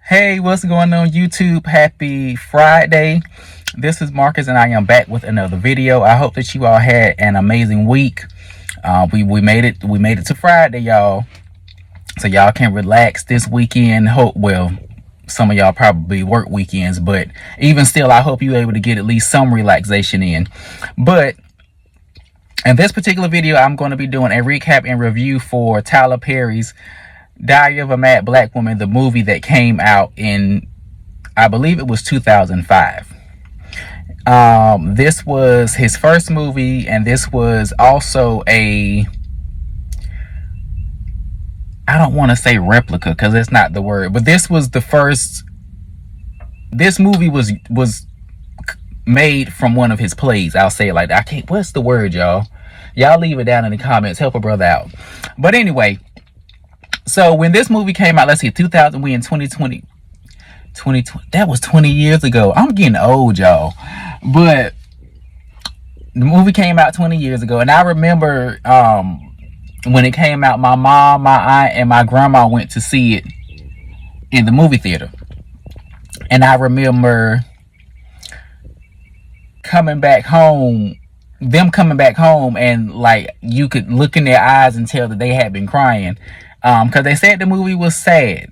Hey, what's going on YouTube? Happy Friday. This is Marcus and I am back with another video. I hope that you all had an amazing week. We made it to Friday, y'all. So y'all can relax this weekend. Some of y'all probably work weekends, but even still, I hope you're able to get at least some relaxation in. But in this particular video, I'm going to be doing a recap and review for Tyler Perry's Diary of a Mad Black Woman, the movie that came out in, I believe it was 2005. This was his first movie, and this was also I don't want to say replica because that's not the word, but this was the first. This movie was made from one of his plays. I'll say it like that. I can't. What's the word, y'all? Y'all leave it down in the comments. Help a brother out. But anyway. So when this movie came out, let's see, 2000, we in 2020, that was 20 years ago. I'm getting old, y'all. But the movie came out 20 years ago. And I remember when it came out, my mom, my aunt, and my grandma went to see it in the movie theater. And I remember them coming back home, and like you could look in their eyes and tell that they had been crying. Because they said the movie was sad.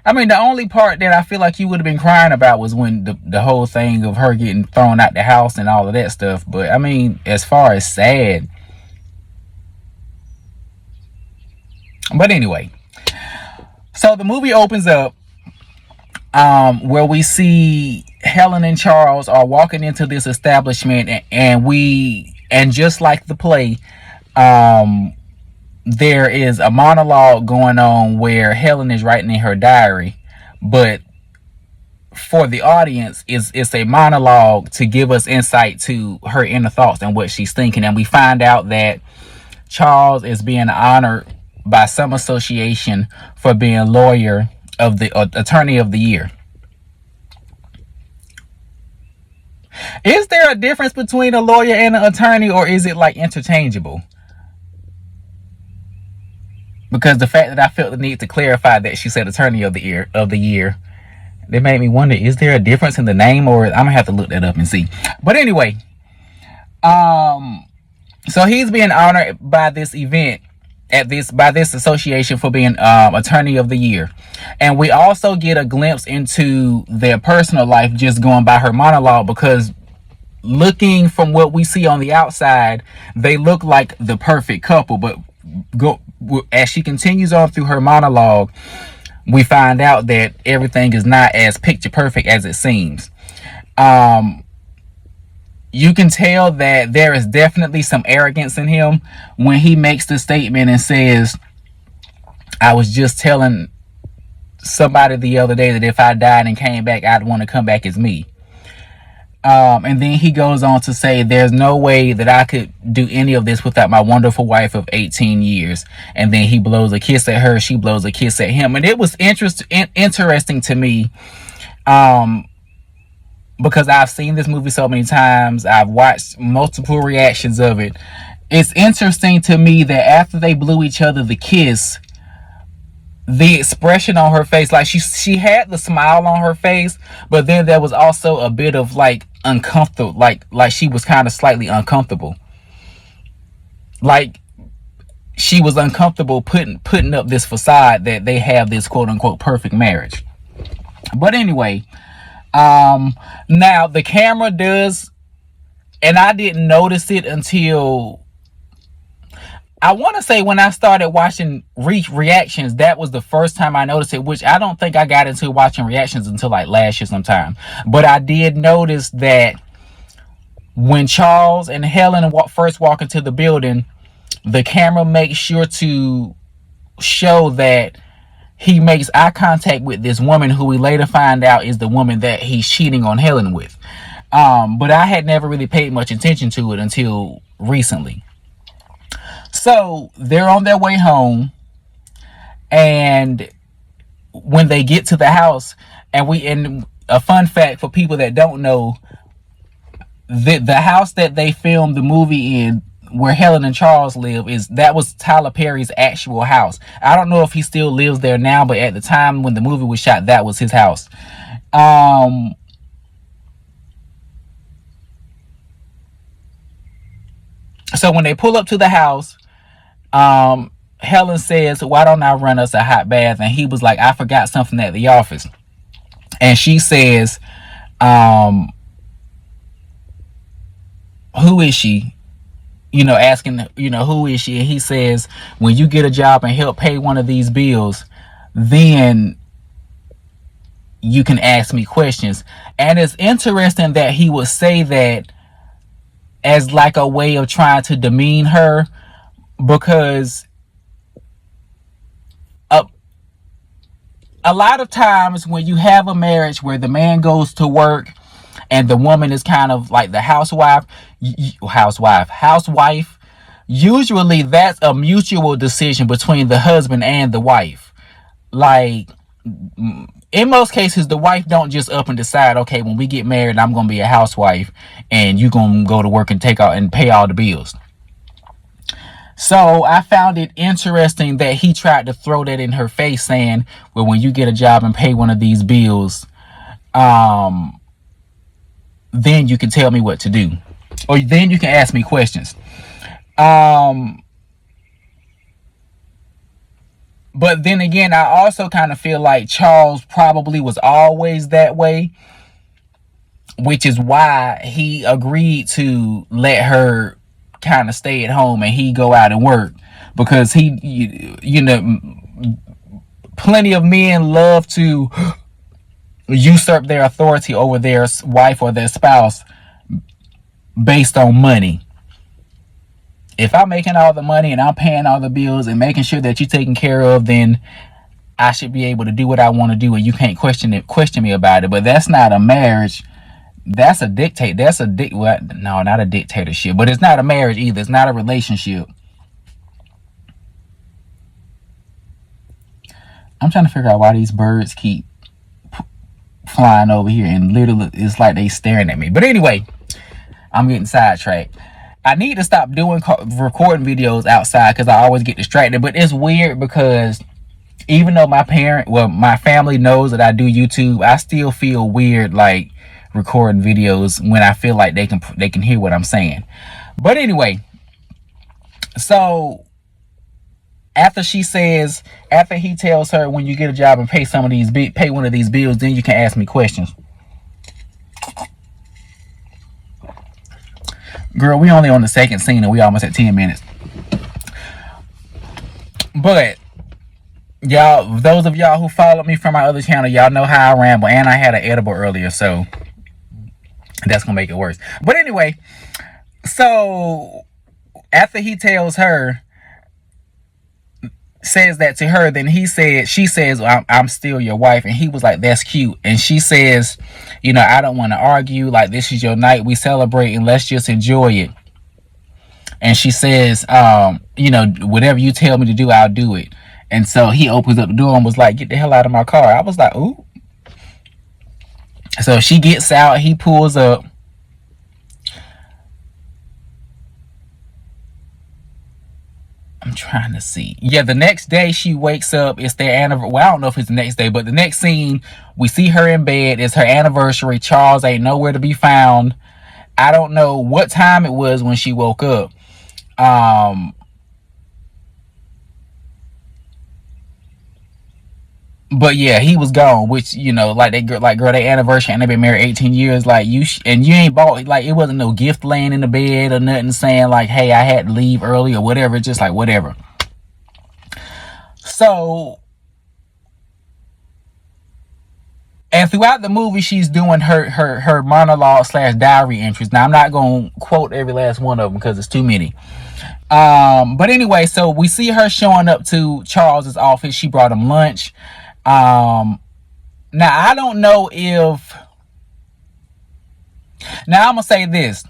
I mean, the only part that I feel like you would have been crying about was when the whole thing of her getting thrown out the house and all of that stuff. But I mean, as far as sad. But anyway, so the movie opens up where we see Helen and Charles are walking into this establishment, and just like the play, there is a monologue going on where Helen is writing in her diary, but for the audience, it's a monologue to give us insight to her inner thoughts and what she's thinking. And we find out that Charles is being honored by some association for being attorney of the year. Is there a difference between a lawyer and an attorney, or is it like interchangeable? Because the fact that I felt the need to clarify that she said attorney of the year, that made me wonder, is there a difference in the name? Or I'm gonna have to look that up and see. But anyway, so he's being honored by this event by this association for being attorney of the year. And we also get a glimpse into their personal life just going by her monologue, because looking from what we see on the outside, they look like the perfect couple. But as she continues on through her monologue, we find out that everything is not as picture perfect as it seems. You can tell that there is definitely some arrogance in him when he makes the statement and says, I was just telling somebody the other day that if I died and came back, I'd want to come back as me. And then he goes on to say, there's no way that I could do any of this without my wonderful wife of 18 years. And then he blows a kiss at her. She blows a kiss at him. And it was interesting to me, because I've seen this movie so many times. I've watched multiple reactions of it. It's interesting to me that after they blew each other the kiss, the expression on her face, like she had the smile on her face, but then there was also a bit of like uncomfortable, like she was kind of slightly uncomfortable, like she was uncomfortable putting up this facade that they have this quote unquote perfect marriage. But anyway, now the camera does, and I didn't notice it until, I want to say, when I started watching reactions, that was the first time I noticed it, which I don't think I got into watching reactions until like last year sometime. But I did notice that when Charles and Helen first walk into the building, the camera makes sure to show that he makes eye contact with this woman who we later find out is the woman that he's cheating on Helen with. But I had never really paid much attention to it until recently. So they're on their way home, and when they get to the house, and a fun fact for people that don't know, the house that they filmed the movie in where Helen and Charles live, that was Tyler Perry's actual house. I don't know if he still lives there now, but at the time when the movie was shot, that was his house. So when they pull up to the house, Helen says, "Why don't I run us a hot bath?" And he was like, "I forgot something at the office." And she says, "Who is she?" Asking, who is she? And he says, "When you get a job and help pay one of these bills, then you can ask me questions." And it's interesting that he would say that as like a way of trying to demean her, because a lot of times when you have a marriage where the man goes to work and the woman is kind of like the housewife, usually that's a mutual decision between the husband and the wife. Like, in most cases, the wife don't just up and decide, okay, when we get married, I'm going to be a housewife and you're going to go to work and take out and pay all the bills. So I found it interesting that he tried to throw that in her face, saying, well, when you get a job and pay one of these bills, then you can tell me what to do, or then you can ask me questions. But then again, I also kind of feel like Charles probably was always that way, which is why he agreed to let her kind of stay at home and he go out and work, because plenty of men love to usurp their authority over their wife or their spouse based on money. If I'm making all the money and I'm paying all the bills and making sure that you're taken care of, then I should be able to do what I want to do, and you can't question me about it. But that's not a marriage. That's a dictate. No, not a dictatorship. But it's not a marriage either. It's not a relationship. I'm trying to figure out why these birds keep flying over here, and literally it's like they staring at me. But anyway, I'm getting sidetracked. I need to stop doing recording videos outside because I always get distracted. But it's weird because even though my family knows that I do YouTube, I still feel weird like recording videos when I feel like they can hear what I'm saying. But anyway, so after he tells her, when you get a job and pay one of these bills, then you can ask me questions. Girl, we only on the second scene and we almost at 10 minutes. But y'all, those of y'all who followed me from my other channel, y'all know how I ramble, and I had an edible earlier, so that's gonna make it worse. But anyway, so after he tells her, says that to her, then she says, well, I'm still your wife. And he was like, that's cute. And she says, I don't want to argue. Like, this is your night. We celebrate and let's just enjoy it. And she says, whatever you tell me to do, I'll do it. And so he opens up the door and was like, get the hell out of my car. I was like, ooh. So she gets out. He pulls up. I'm trying to see. Yeah, the next day she wakes up. It's their anniversary. Well, I don't know if it's the next day, but the next scene, we see her in bed. It's her anniversary. Charles ain't nowhere to be found. I don't know what time it was when she woke up. But yeah, he was gone, which, like girl, they anniversary and they've been married 18 years. Like, you ain't bought, like, it wasn't no gift laying in the bed or nothing saying like, hey, I had to leave early or whatever. It's just like, whatever. So, and throughout the movie, she's doing her monologue / diary entries. Now, I'm not going to quote every last one of them because it's too many. But anyway, so we see her showing up to Charles's office. She brought him lunch. Now I don't know if, now I'm gonna say this.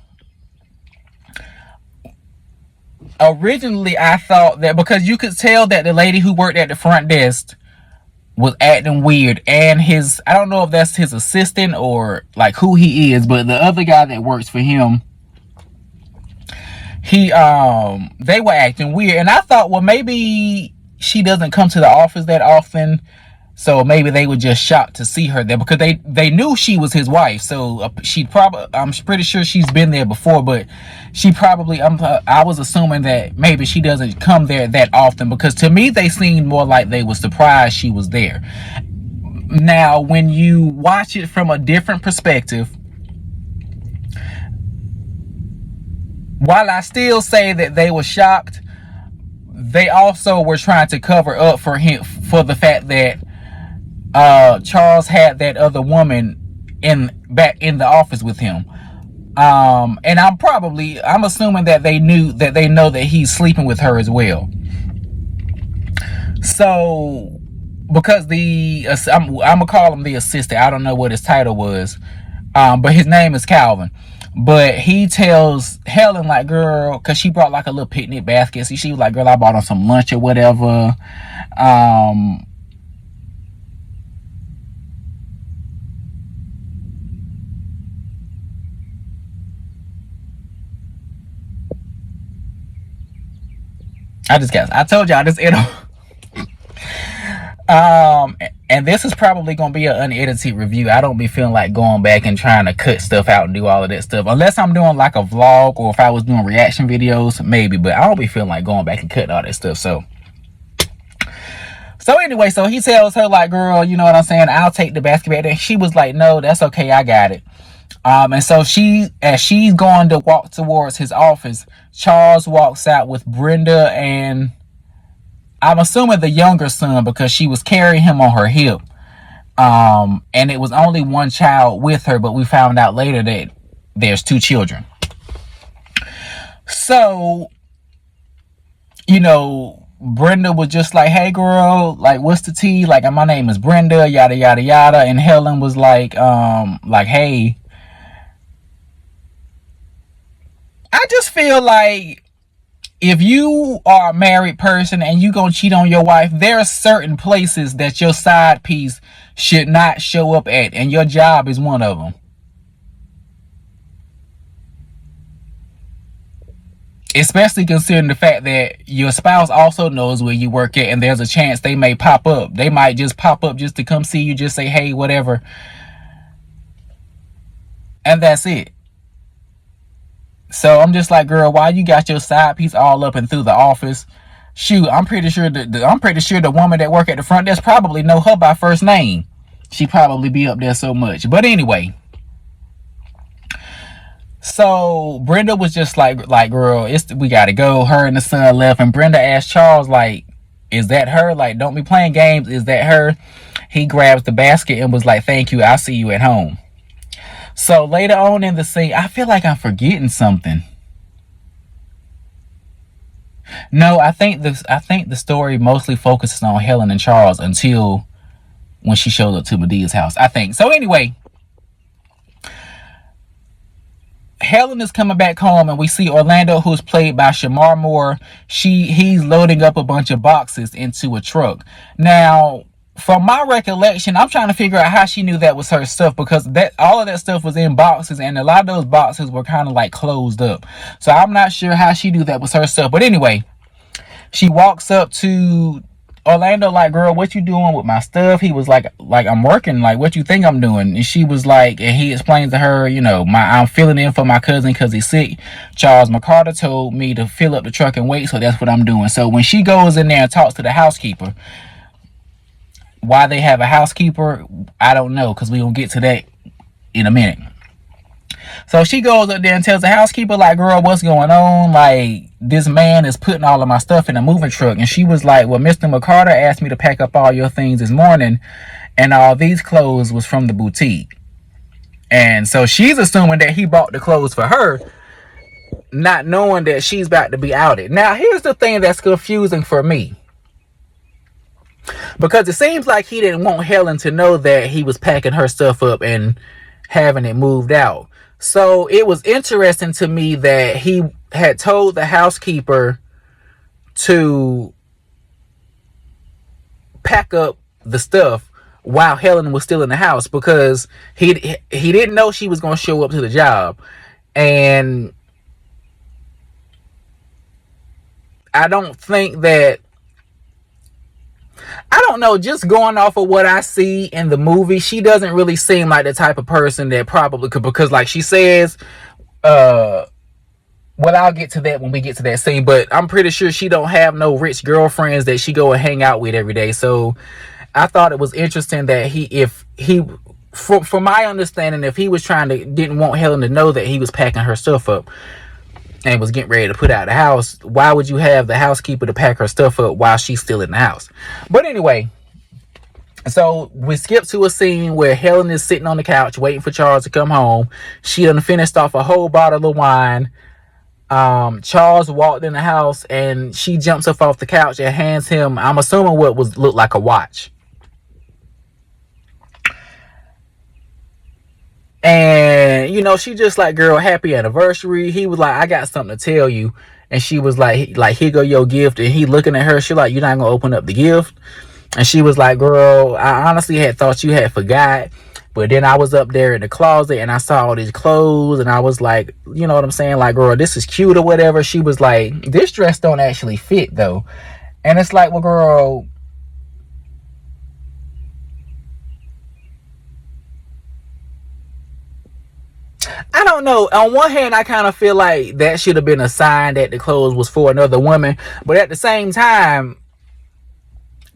Originally I thought that, because you could tell that the lady who worked at the front desk was acting weird, and I don't know if that's his assistant or like who he is, but the other guy that works for him, they were acting weird, and I thought, well, maybe she doesn't come to the office that often, so maybe they were just shocked to see her there, because they knew she was his wife. So she probably, I'm pretty sure she's been there before, but she probably, I was assuming that maybe she doesn't come there that often, because to me they seemed more like they were surprised she was there. Now when you watch it from a different perspective, while I still say that they were shocked, they also were trying to cover up for him, for the fact that Charles had that other woman back in the office with him. And I'm assuming that they know that he's sleeping with her as well. So because I'm gonna call him the assistant, I don't know what his title was, but his name is Calvin. But he tells Helen, like, girl, because she brought like a little picnic basket. So she was like, girl, I bought her some lunch or whatever. I told y'all this, and this is probably gonna be an unedited review. I don't be feeling like going back and trying to cut stuff out and do all of that stuff, unless I'm doing like a vlog, or if I was doing reaction videos, maybe. But I don't be feeling like going back and cutting all that stuff. So anyway, so he tells her, like, girl, you know what I'm saying, I'll take the basket. And she was like, no, that's okay, I got it. And so as she's going to walk towards his office, Charles walks out with Brenda and, I'm assuming, the younger son, because she was carrying him on her hip. And it was only one child with her, but we found out later that there's two children. So, you know, Brenda was just like, hey girl, like, what's the tea? Like, my name is Brenda, yada yada yada. And Helen was like, hey, I just feel like if you are a married person and you gonna cheat on your wife, there are certain places that your side piece should not show up at, and your job is one of them. Especially considering the fact that your spouse also knows where you work at, and there's a chance they may pop up. They might just pop up just to come see you, just say, hey, whatever. And that's it. So I'm just like, girl, why you got your side piece all up and through the office? Shoot, I'm pretty sure the woman that work at the front desk probably know her by first name. She probably be up there so much. But anyway, so Brenda was just like, girl, we gotta go. Her and the son left, and Brenda asked Charles, like, is that her? Like, don't be playing games. Is that her? He grabs the basket and was like, thank you, I'll see you at home. So later on in the scene, I feel like I'm forgetting something. No, I think the story mostly focuses on Helen and Charles until when she showed up to Medea's house, I think. So anyway, Helen is coming back home, and we see Orlando, who's played by Shamar Moore. He's loading up a bunch of boxes into a truck. Now, from my recollection, I'm trying to figure out how she knew that was her stuff, because all of that stuff was in boxes, and a lot of those boxes were kind of like closed up. So I'm not sure how she knew that was her stuff. But anyway, she walks up to Orlando, like, girl, what you doing with my stuff? He was like, I'm working. Like, what you think I'm doing? And she was like, and he explains to her, you know, I'm filling in for my cousin because he's sick. Charles McCarter told me to fill up the truck and wait, so that's what I'm doing. So when she goes in there and talks to the housekeeper, why they have a housekeeper, I don't know, because we're going to get to that in a minute. So she goes up there and tells the housekeeper, like, girl, what's going on? Like, this man is putting all of my stuff in a moving truck. And she was like, well, Mr. McCarter asked me to pack up all your things this morning, and all these clothes was from the boutique. And so she's assuming that he bought the clothes for her, not knowing that she's about to be outed. Now, here's the thing that's confusing for me, because it seems like he didn't want Helen to know that he was packing her stuff up and having it moved out. So it was interesting to me that he had told the housekeeper to pack up the stuff while Helen was still in the house, because he didn't know she was going to show up to the job. And I don't think that, I don't know, just going off of what I see in the movie, she doesn't really seem like the type of person that probably could, because like she says, uh, well, I'll get to that when we get to that scene, but I'm pretty sure she don't have no rich girlfriends that she go and hang out with every day. So I thought it was interesting that if he, from my understanding, if he was trying to, didn't want Helen to know that he was packing her stuff up and was getting ready to put out the house, why would you have the housekeeper to pack her stuff up while she's still in the house? But anyway, so we skip to a scene where Helen is sitting on the couch waiting for Charles to come home. She done finished off a whole bottle of wine. Charles walked in the house and she jumps up off the couch and hands him, I'm assuming what was looked like a watch. And you know, she just like, girl, happy anniversary. He was like, I got something to tell you. And she was like, here go your gift. And he looking at her, she like, you're not gonna open up the gift? And she was like, girl, I honestly had thought you had forgot. But then I was up there in the closet and I saw all these clothes and I was like, you know what I'm saying? Like, girl, this is cute or whatever. She was like, this dress don't actually fit though. And it's like, well, girl, I don't know. On one hand, I kind of feel like that should have been a sign that the clothes was for another woman. But at the same time,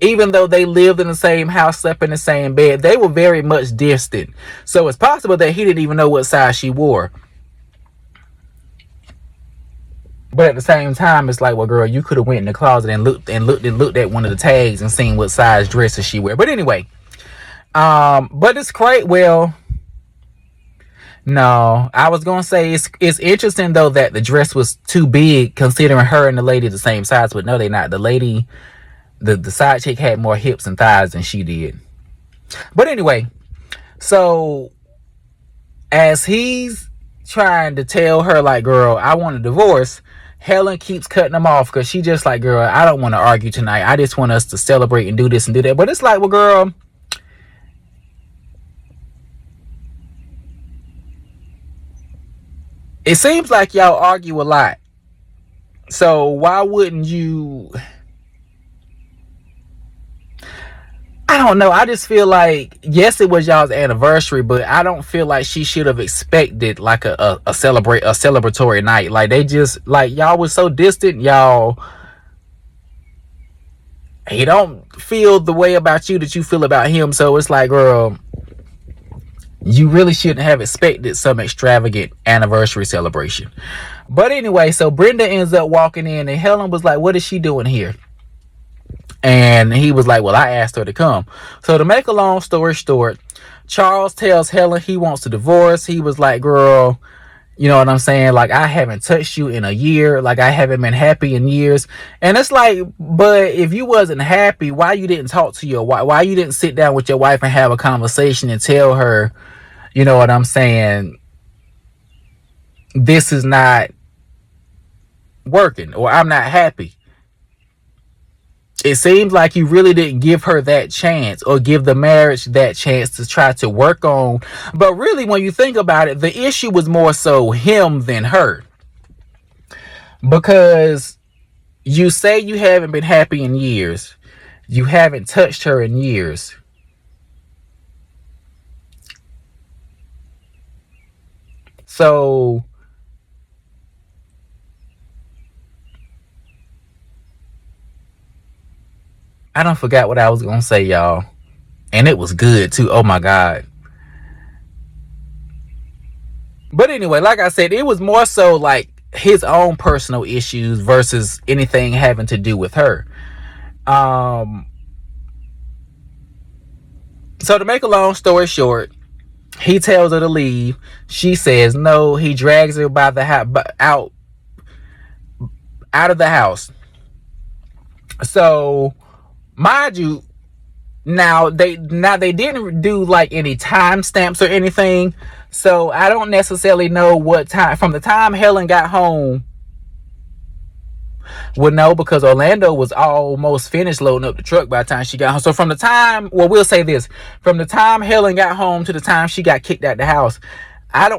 even though they lived in the same house, slept in the same bed, they were very much distant. So it's possible that he didn't even know what size she wore. But at the same time, it's like, well, girl, you could have went in the closet and looked at one of the tags and seen what size dresses she wear. But anyway, but it's great. Well, no, I was gonna say it's interesting though that the dress was too big considering her and the lady the same size, but no, they not. The lady, the side chick had more hips and thighs than she did. But anyway, so as he's trying to tell her like, girl, I want a divorce, Helen keeps cutting him off because she just like, girl, I don't want to argue tonight. I just want us to celebrate and do this and do that. But it's like, well, girl, it seems like y'all argue a lot. So why wouldn't you? I don't know. I just feel like, yes, it was y'all's anniversary, but I don't feel like she should have expected like a celebratory night. Like they just like, y'all was so distant. Y'all, he don't feel the way about you that you feel about him. So it's like, girl, you really shouldn't have expected some extravagant anniversary celebration. But anyway, so Brenda ends up walking in and Helen was like, what is she doing here? And he was like, well, I asked her to come. So to make a long story short, Charles tells Helen he wants a divorce. He was like, girl, you know what I'm saying? Like, I haven't touched you in a year. Like, I haven't been happy in years. And it's like, but if you wasn't happy, why you didn't talk to your wife? Why you didn't sit down with your wife and have a conversation and tell her, you know what I'm saying, this is not working or I'm not happy? It seems like you really didn't give her that chance or give the marriage that chance to try to work on. But really, when you think about it, the issue was more so him than her. Because you say you haven't been happy in years. You haven't touched her in years. So I don't forget what I was going to say, y'all. And it was good too. Oh my God. But anyway, like I said, it was more so like his own personal issues versus anything having to do with her. Um, so to make a long story short, he tells her to leave. She says no. He drags her by the out of the house. So, mind you, they didn't do like any timestamps or anything. So I don't necessarily know what time from the time Helen got home. Well, no, because Orlando was almost finished loading up the truck by the time she got home. So from the time, well, we'll say this: from the time Helen got home to the time she got kicked out the house,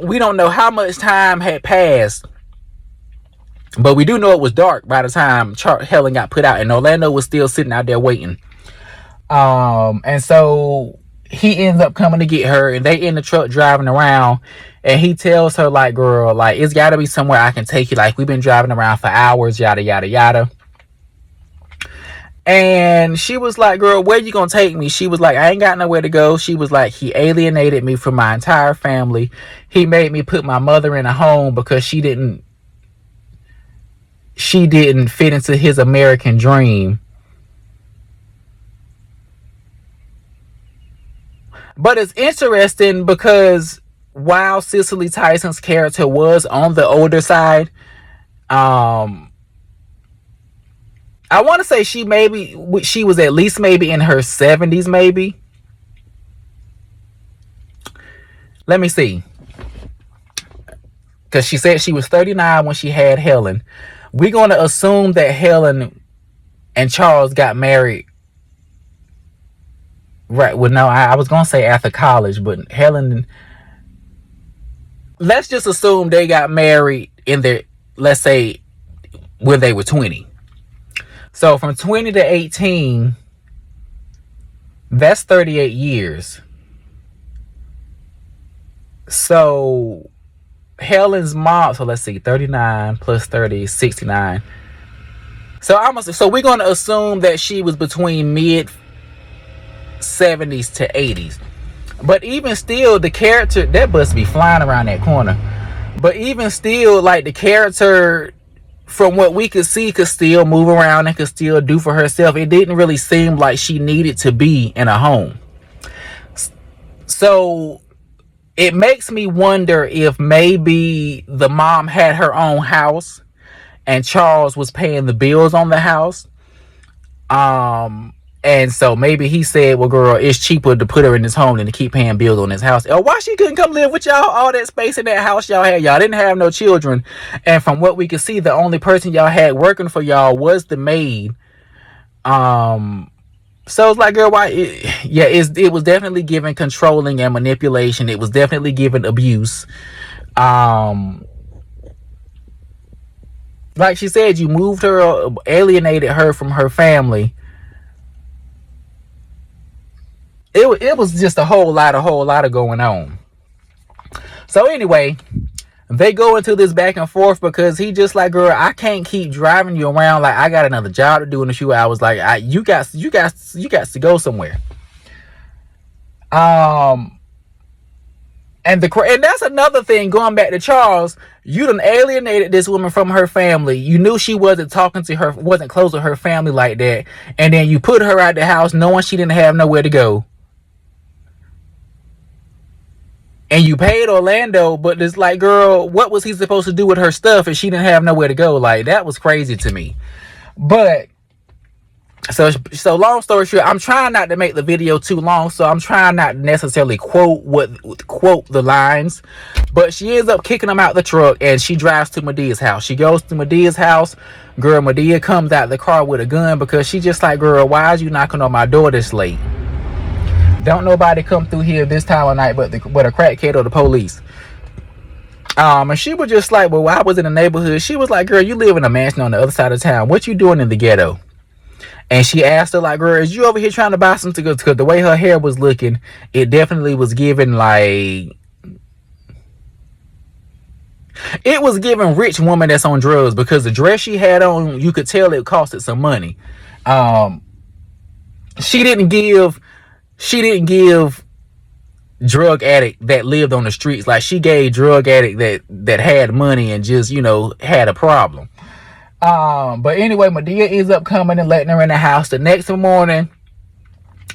we don't know how much time had passed But we do know it was dark by the time Helen got put out, and Orlando was still sitting out there waiting. And so he ends up coming to get her, and they in the truck driving around, and he tells her, like, girl, like, it's got to be somewhere I can take you. Like, we've been driving around for hours, yada, yada, yada. And she was like, girl, where you gonna take me? She was like, I ain't got nowhere to go. She was like, he alienated me from my entire family. He made me put my mother in a home because she didn't fit into his American dream. But it's interesting because while Cicely Tyson's character was on the older side, I want to say she was at least maybe in her 70s, maybe. Let me see. Because she said she was 39 when she had Helen. We're going to assume that Helen and Charles got married. Right. Well, no, I was going to say after college, but Helen... Let's just assume they got married in their, let's say, when they were 20. So from 20 to 18, that's 38 years. So Helen's mom, so let's see, 39 plus 30 is 69. So we're going to assume that she was between mid 70s to 80s. But even still, the character, that must be flying around that corner. But even still, like, the character, from what we could see, could still move around and could still do for herself. It didn't really seem like she needed to be in a home. So it makes me wonder if maybe the mom had her own house and Charles was paying the bills on the house. And so maybe he said, well, girl, it's cheaper to put her in this home than to keep paying bills on this house. Or why she couldn't come live with y'all? All that space in that house y'all had. Y'all didn't have no children. And from what we could see, the only person y'all had working for y'all was the maid. So it's like, girl, why? It was definitely given controlling and manipulation. It was definitely given abuse. Like she said, you moved her, alienated her from her family. It was just a whole lot of going on. So anyway, they go into this back and forth because he just like, girl, I can't keep driving you around. Like, I got another job to do in a few hours. Like, you got to go somewhere. And that's another thing, going back to Charles, you done alienated this woman from her family. You knew she wasn't talking to her, wasn't close to her family like that. And then you put her out the house knowing she didn't have nowhere to go. And you paid Orlando, but it's like, girl, what was he supposed to do with her stuff if she didn't have nowhere to go? Like, that was crazy to me. But so long story short, I'm trying not to make the video too long, so I'm trying not to necessarily quote the lines. But she ends up kicking him out the truck, and she drives to Medea's house. She goes to Medea's house. Girl, Madea comes out the car with a gun because she just like, girl, why is you knocking on my door this late? Don't nobody come through here this time of night but a crackhead or the police. And she was just like, well, I was in the neighborhood. She was like, girl, you live in a mansion on the other side of town. What you doing in the ghetto? And she asked her, like, girl, is you over here trying to buy something? Because the way her hair was looking, it definitely was giving, like... It was giving rich woman that's on drugs, because the dress she had on, you could tell it costed some money. She didn't give drug addict that lived on the streets. Like, she gave drug addict that had money and just, you know, had a problem. But anyway, Madea ends up coming and letting her in the house. The next morning,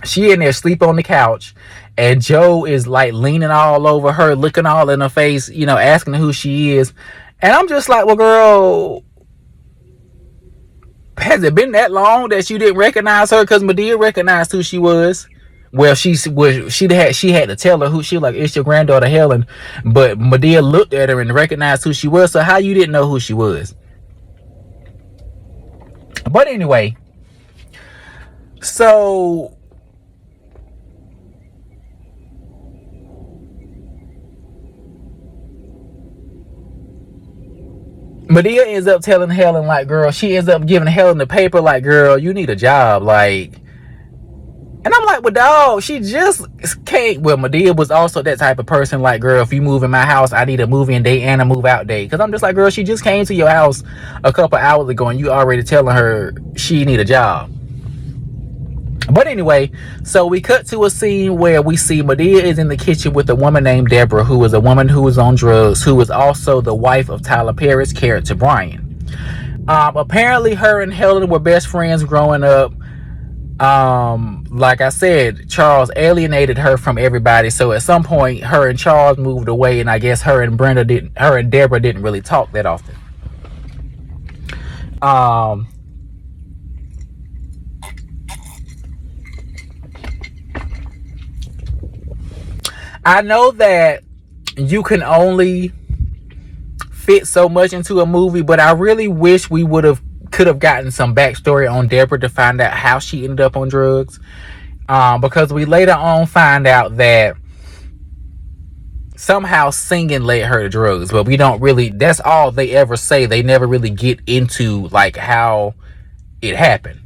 she in there sleep on the couch, and Joe is like leaning all over her, looking all in her face, you know, asking who she is. And I'm just like, well, girl, has it been that long that you didn't recognize her? Because Madea recognized who she was. Well, she had to tell her who she was. Like, it's your granddaughter Helen. But Madea looked at her and recognized who she was. So how you didn't know who she was? But anyway, so Madea ends up telling Helen, like, girl, she ends up giving Helen the paper, like, girl, you need a job, like. And I'm like, well, dog, she just can't. Well, Madea was also that type of person, like, girl, if you move in my house, I need a move-in date and a move-out date. Because I'm just like, girl, she just came to your house a couple hours ago, and you already telling her she need a job. But anyway, so we cut to a scene where we see Madea is in the kitchen with a woman named Deborah, who is a woman who is on drugs, who is also the wife of Tyler Perry's character, Brian. Apparently, her and Helen were best friends growing up. Like I said, Charles alienated her from everybody, so at some point her and Charles moved away, and I guess her and Deborah didn't really talk that often. I know that you can only fit so much into a movie, but I really wish we could have gotten some backstory on Deborah to find out how she ended up on drugs. Because we later on find out that somehow singing led her to drugs, but we don't really, that's all they ever say. They never really get into like how it happened.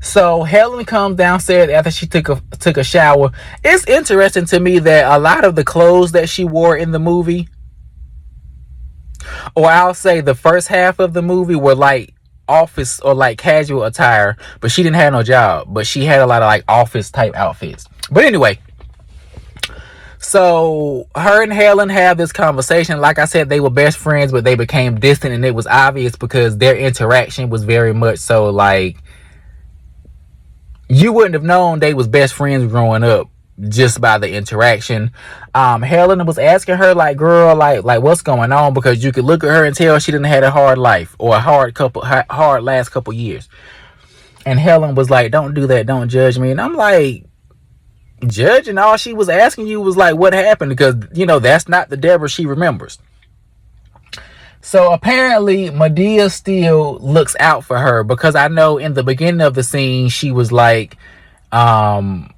So Helen comes downstairs after she took a shower. It's interesting to me that a lot of the clothes that she wore in the movie, or I'll say the first half of the movie, were like office or like casual attire, but she didn't have no job, but she had a lot of like office type outfits. But anyway, so her and Helen have this conversation. Like I said, they were best friends, but they became distant, and it was obvious because their interaction was very much so like you wouldn't have known they was best friends growing up just by the interaction. Helen was asking her, like, girl, like what's going on, because you could look at her and tell she didn't have a hard life or a hard last couple years. And Helen was like, don't do that, don't judge me. And I'm like, judging? All she was asking you was like, what happened? Because, you know, that's not the Deborah she remembers. So apparently Madea still looks out for her, because I know in the beginning of the scene she was like, I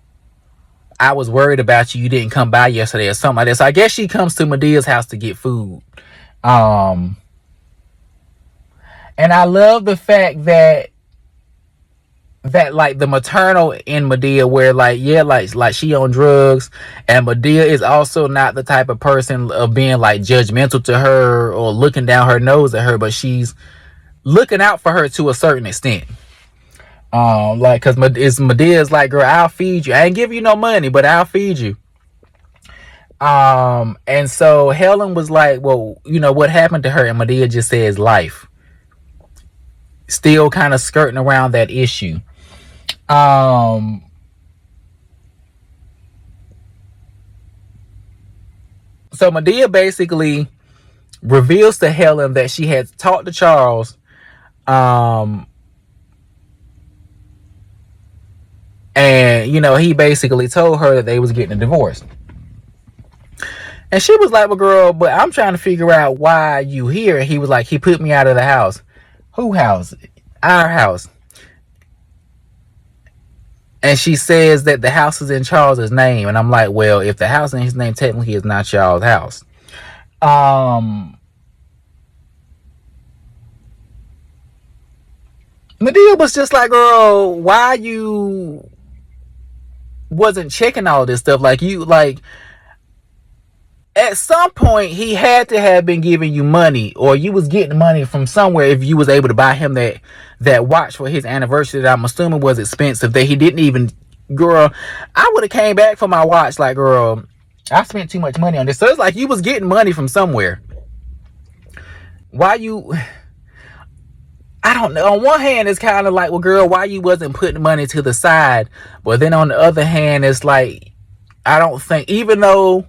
was worried about you. You didn't come by yesterday or something like that. So I guess she comes to Medea's house to get food. And I love the fact that like the maternal in Madea, where like, yeah, like she on drugs, and Madea is also not the type of person of being like judgmental to her or looking down her nose at her, but she's looking out for her to a certain extent. Like, cause Medea's like, girl, I'll feed you. I ain't give you no money, but I'll feed you. And so Helen was like, well, you know, what happened to her? And Madea just says life. Still kind of skirting around that issue. So Madea basically reveals to Helen that she had talked to Charles, and you know, he basically told her that they was getting a divorce. And she was like, well, girl, but I'm trying to figure out why you here. He was like, he put me out of the house. Who house? Our house. And she says that the house is in Charles's name. And I'm like, well, if the house is in his name, technically it's not Charles' house. Madea was just like, girl, why you wasn't checking all this stuff? Like, you, like, at some point he had to have been giving you money, or you was getting money from somewhere if you was able to buy him that watch for his anniversary that I'm assuming was expensive, that he didn't even, girl, I would have came back for my watch like, girl, I spent too much money on this. So it's like you was getting money from somewhere. Why you, I don't know. On one hand, it's kind of like, well, girl, why you wasn't putting money to the side? But then on the other hand, it's like, I don't think, even though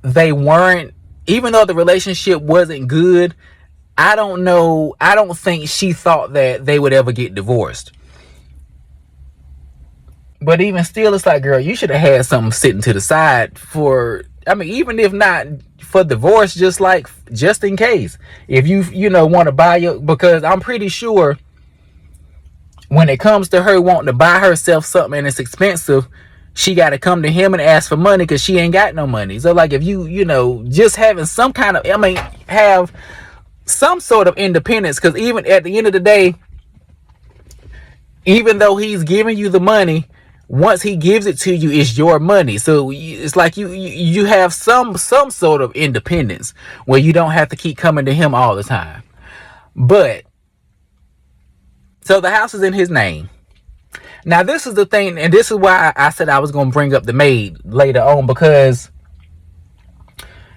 the relationship wasn't good, I don't know, I don't think she thought that they would ever get divorced. But even still, it's like, girl, you should have had something sitting to the side for, I mean, even if not for divorce, just in case, if you know, want to buy your, because I'm pretty sure when it comes to her wanting to buy herself something and it's expensive, she got to come to him and ask for money because she ain't got no money. So like, if you know, just having some kind of, I mean, have some sort of independence, because even at the end of the day, even though he's giving you the money, once he gives it to you, it's your money. So it's like you have some sort of independence where you don't have to keep coming to him all the time. But so the house is in his name. Now this is the thing, and this is why I said I was going to bring up the maid later on, because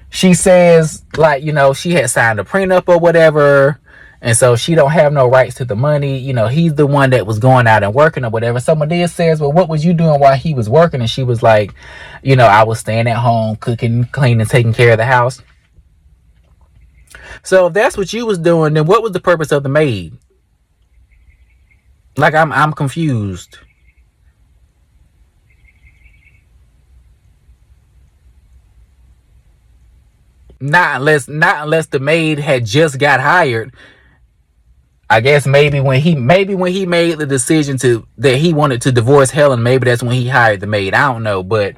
she says, like, she had signed a prenup or whatever, and so she don't have no rights to the money. He's the one that was going out and working or whatever. So Madea says, well, what was you doing while he was working? And she was like, I was staying at home, cooking, cleaning, taking care of the house. So if that's what you was doing, then what was the purpose of the maid? Like, I'm confused. Not unless the maid had just got hired. I guess maybe when he made the decision that he wanted to divorce Helen, maybe that's when he hired the maid. I don't know, but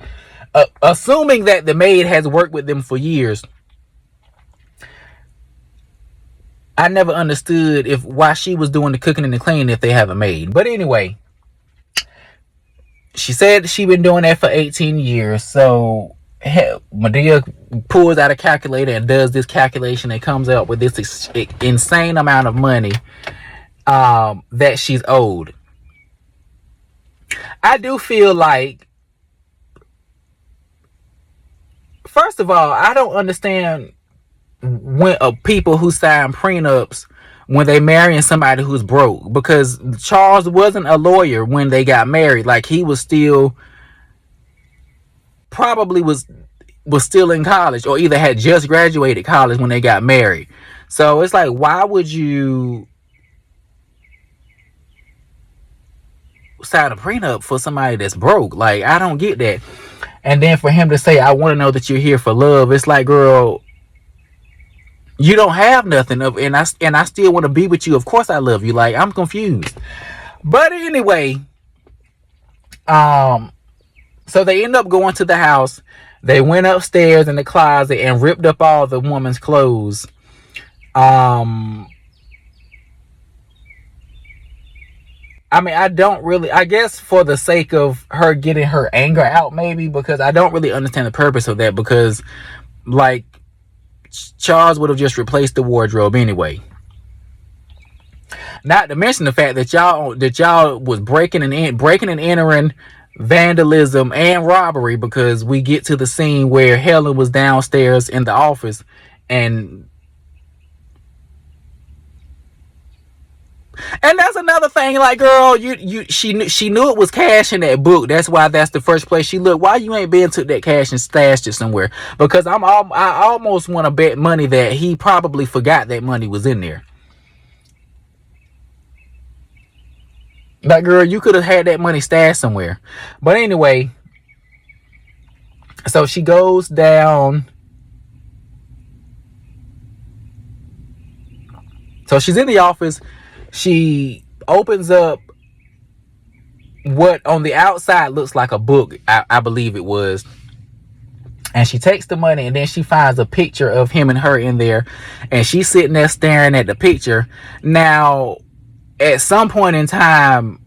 assuming that the maid has worked with them for years, I never understood why she was doing the cooking and the cleaning if they have a maid. But anyway, she said she been doing that for 18 years. So Madea pulls out a calculator and does this calculation and comes up with this insane amount of money that she's owed. I do feel like, first of all, I don't understand when people who sign prenups when they marrying somebody who's broke, because Charles wasn't a lawyer when they got married. Like, he was still probably was still in college, or either had just graduated college when they got married. So it's like, why would you sign a prenup for somebody that's broke? Like, I don't get that. And then for him to say, I want to know that you're here for love, it's like, girl, you don't have nothing of, and I still want to be with you. Of course I love you. Like, I'm confused. But anyway, so they end up going to the house. They went upstairs in the closet and ripped up all the woman's clothes. I mean, I guess for the sake of her getting her anger out, maybe, because I don't really understand the purpose of that, because, like, Charles would have just replaced the wardrobe anyway. Not to mention the fact that y'all was breaking and entering, vandalism and robbery, because we get to the scene where Helen was downstairs in the office, and that's another thing. Like, girl, she knew it was cash in that book. That's why that's the first place she looked. Why you ain't been took that cash and stashed it somewhere? Because I almost want to bet money that he probably forgot that money was in there. Like, girl, you could have had that money stashed somewhere. But anyway, so she goes down. So she's in the office. She opens up what on the outside looks like a book, I believe it was. And she takes the money, and then she finds a picture of him and her in there. And she's sitting there staring at the picture. Now, at some point in time,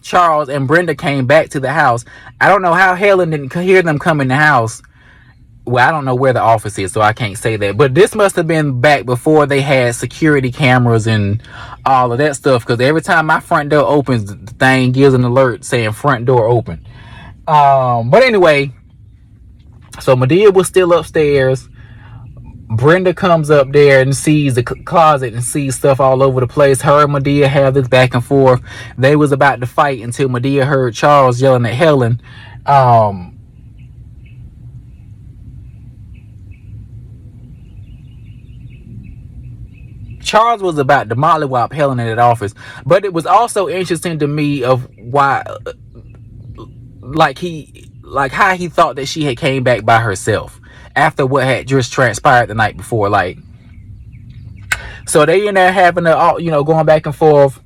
Charles and Brenda came back to the house. I don't know how Helen didn't hear them come in the house. Well, I don't know where the office is, so I can't say that. But this must have been back before they had security cameras and all of that stuff, because every time my front door opens, the thing gives an alert saying front door open. But anyway, so Madea was still upstairs. Brenda comes up there and sees the closet and sees stuff all over the place. Her and Madea have this back and forth. They was about to fight until Madea heard Charles yelling at Helen. Charles was about to mollywop Helen in that office. But it was also interesting to me of why, like how he thought that she had came back by herself after what had just transpired the night before. Like, so they in there having going back and forth.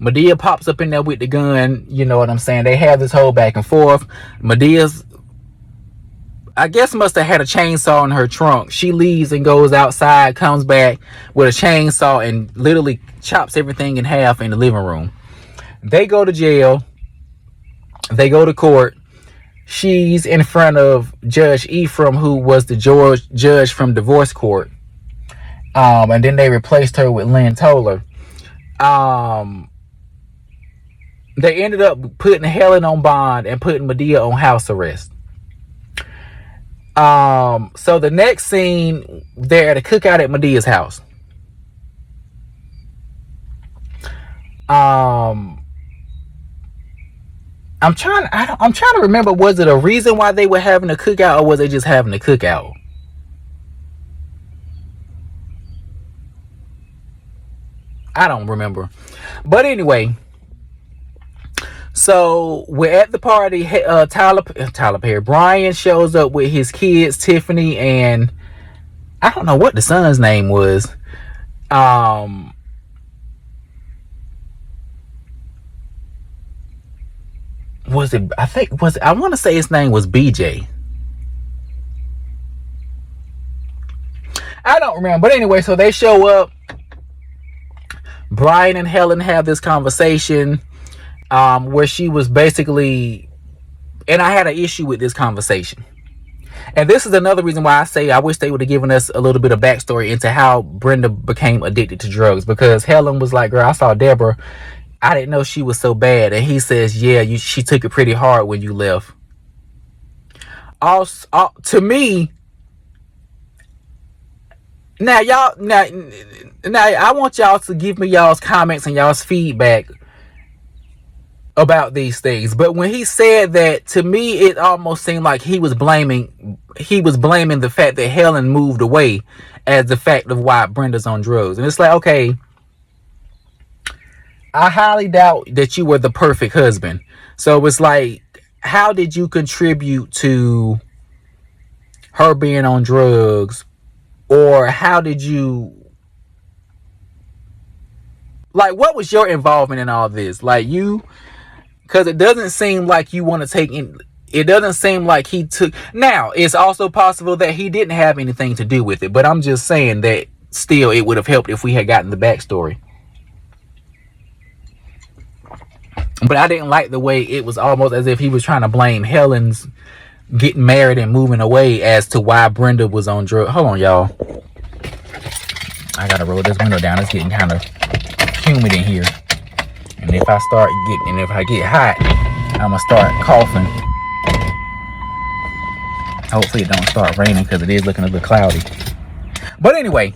Madea pops up in there with the gun. You know what I'm saying? They have this whole back and forth. Madea's, I guess must have had a chainsaw in her trunk. She leaves and goes outside, comes back with a chainsaw and literally chops everything in half in the living room. They go to jail. They go to court. She's in front of Judge Ephraim, who was the judge from divorce court. And then they replaced her with Lynn Toller. They ended up putting Helen on bond and putting Madea on house arrest. So the next scene, they're at a cookout at Madea's house. I'm trying to remember, was it a reason why they were having a cookout, or was they just having a cookout? I don't remember. But anyway, so we're at the party. Tyler Perry, Brian shows up with his kids, Tiffany, and I don't know what the son's name was. Was it? I want to say his name was BJ. I don't remember. But anyway, so they show up. Brian and Helen have this conversation where she was basically, and I had an issue with this conversation. And this is another reason why I say I wish they would have given us a little bit of backstory into how Brenda became addicted to drugs. Because Helen was like, girl, I saw Deborah. I didn't know she was so bad. And he says, yeah, she took it pretty hard when you left. To me, now I want y'all to give me y'all's comments and y'all's feedback about these things. But when he said that, to me, it almost seemed like he was blaming the fact that Helen moved away as the fact of why Brenda's on drugs. And it's like, okay, I highly doubt that you were the perfect husband. So it's like, how did you contribute to her being on drugs? Or how did you, like, what was your involvement in all this? Like, because it doesn't seem like you want to take in, it doesn't seem like he took. Now, it's also possible that he didn't have anything to do with it, but I'm just saying that still it would have helped if we had gotten the backstory. But I didn't like the way it was almost as if he was trying to blame Helen's getting married and moving away as to why Brenda was on drugs. Hold on, y'all. I gotta roll this window down. It's getting kind of humid in here. And if I get hot, I'm gonna start coughing. Hopefully it don't start raining because it is looking a little cloudy. But anyway,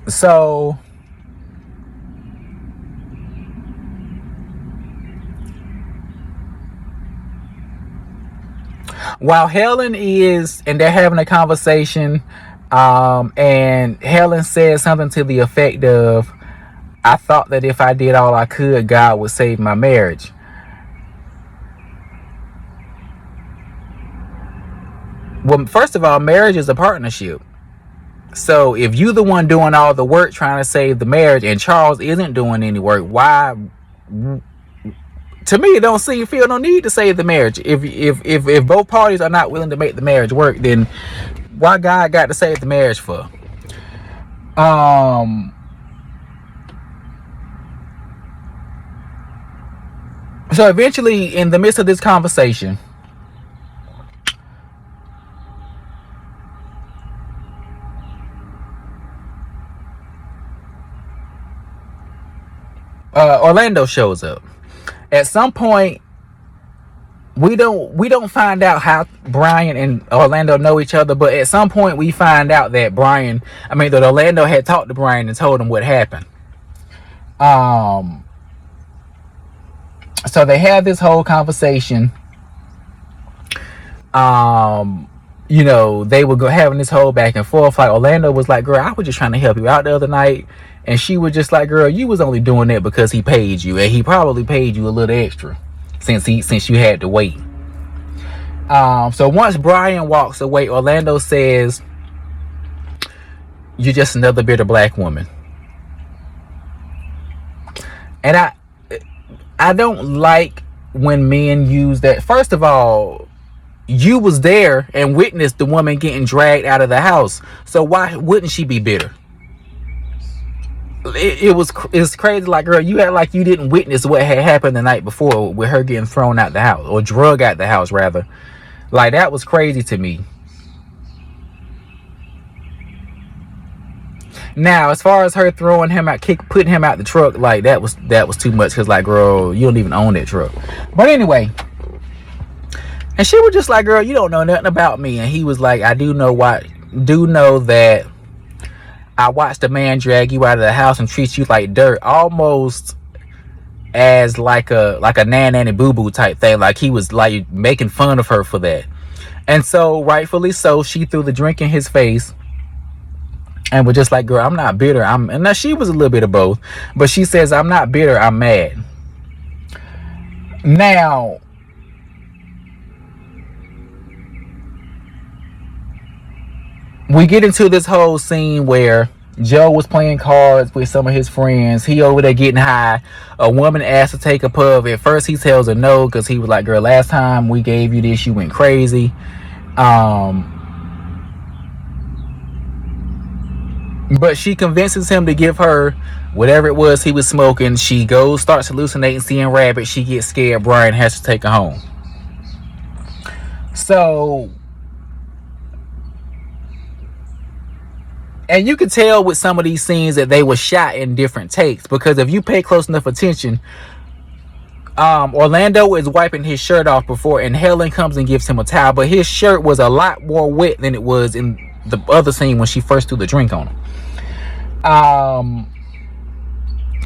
so while Helen is, and they're having a conversation, and Helen says something to the effect of, I thought that if I did all I could, God would save my marriage. Well, first of all, marriage is a partnership. So if you're the one doing all the work trying to save the marriage and Charles isn't doing any work, why? To me, it don't feel no need to save the marriage. If both parties are not willing to make the marriage work, then why God got to save the marriage for? So eventually, in the midst of this conversation, Orlando shows up. At some point, we don't find out how Brian and Orlando know each other, but at some point we find out that that Orlando had talked to Brian and told him what happened. So they have this whole conversation. They would go having this whole back and forth. Like, Orlando was like, girl, I was just trying to help you out the other night. And she was just like, girl, you was only doing that because he paid you. And he probably paid you a little extra since you had to wait. So once Brian walks away, Orlando says, you're just another bitter black woman. And I don't like when men use that. First of all, you was there and witnessed the woman getting dragged out of the house. So why wouldn't she be bitter? It's crazy. Like, girl, you act like you didn't witness what had happened the night before with her getting thrown out the house, or drug out the house rather. Like, that was crazy to me. Now, as far as her throwing him out, putting him out the truck, like, that was too much. Because, like, girl, you don't even own that truck. But anyway, and she was just like, girl, you don't know nothing about me. And he was like, I do know that I watched a man drag you out of the house and treat you like dirt, almost as like a nanny boo boo type thing. Like, he was like making fun of her for that. And so, rightfully so, she threw the drink in his face and was just like, girl, I'm not bitter. And now she was a little bit of both, but she says, I'm not bitter, I'm mad. Now, we get into this whole scene where Joe was playing cards with some of his friends. He over there getting high. A woman asked to take a puff. At first he tells her no, because he was like, girl, last time we gave you this, you went crazy. But she convinces him to give her whatever it was he was smoking. She goes, starts hallucinating, seeing rabbits. She gets scared. Brian has to take her home. So, and you can tell with some of these scenes that they were shot in different takes, because if you pay close enough attention, Orlando is wiping his shirt off before, and Helen comes and gives him a towel, but his shirt was a lot more wet than it was in the other scene when she first threw the drink on him.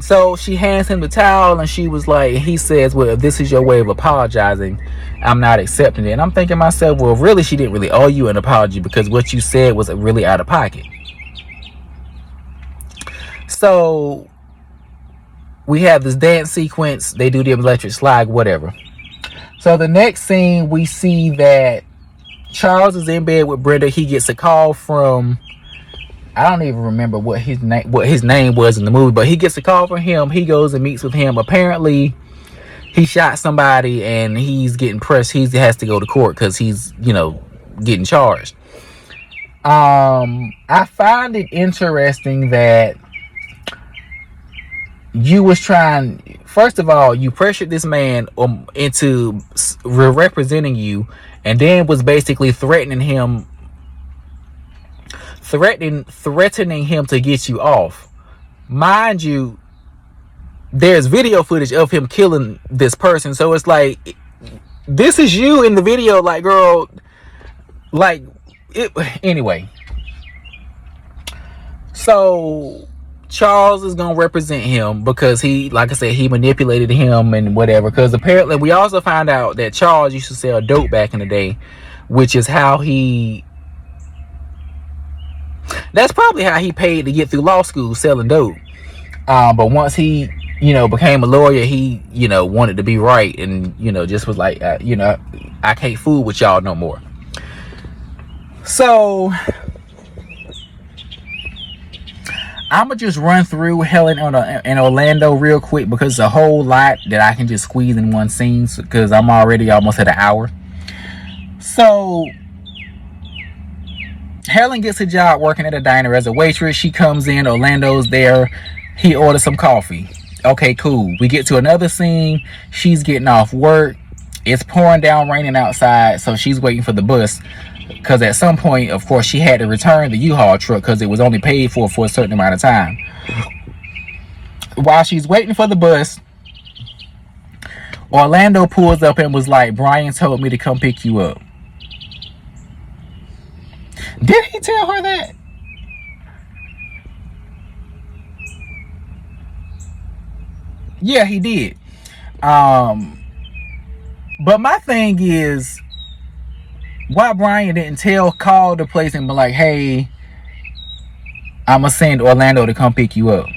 So she hands him the towel, and she was like, he says, well, if this is your way of apologizing, I'm not accepting it. And I'm thinking to myself, well, really, she didn't really owe you an apology, because what you said was really out of pocket. So we have this dance sequence. They do the electric slide, whatever. So the next scene, we see that Charles is in bed with Brenda. He gets a call from, I don't even remember what his name was in the movie, but he gets a call from him. He goes and meets with him. Apparently, he shot somebody and he's getting pressed. He has to go to court because he's, getting charged. I find it interesting that you was trying, first of all, you pressured this man into representing you, and then was basically threatening him to get you off. Mind you, there's video footage of him killing this person, so it's like, this is you in the video, like, girl, like, anyway. So Charles is gonna represent him because he, like I said, he manipulated him and whatever. Because apparently, we also find out that Charles used to sell dope back in the day, which is how that's probably how he paid to get through law school, selling dope. But once he, became a lawyer, he, wanted to be right, and just was like, I can't fool with y'all no more. So I'm gonna just run through Helen and Orlando real quick, because it's a whole lot that I can just squeeze in one scene, because I'm already almost at an hour. So Helen gets a job working at a diner as a waitress. She comes in, Orlando's there. He orders some coffee. Okay, cool. We get to another scene. She's getting off work. It's pouring down, raining outside, so she's waiting for the bus, because at some point, of course, she had to return the U-Haul truck because it was only paid for a certain amount of time. While she's waiting for the bus, Orlando pulls up and was like, Brian told me to come pick you up. Did he tell her that? Yeah, he did. But my thing is, why Brian didn't call the place and be like, hey, I'm gonna send Orlando to come pick you up,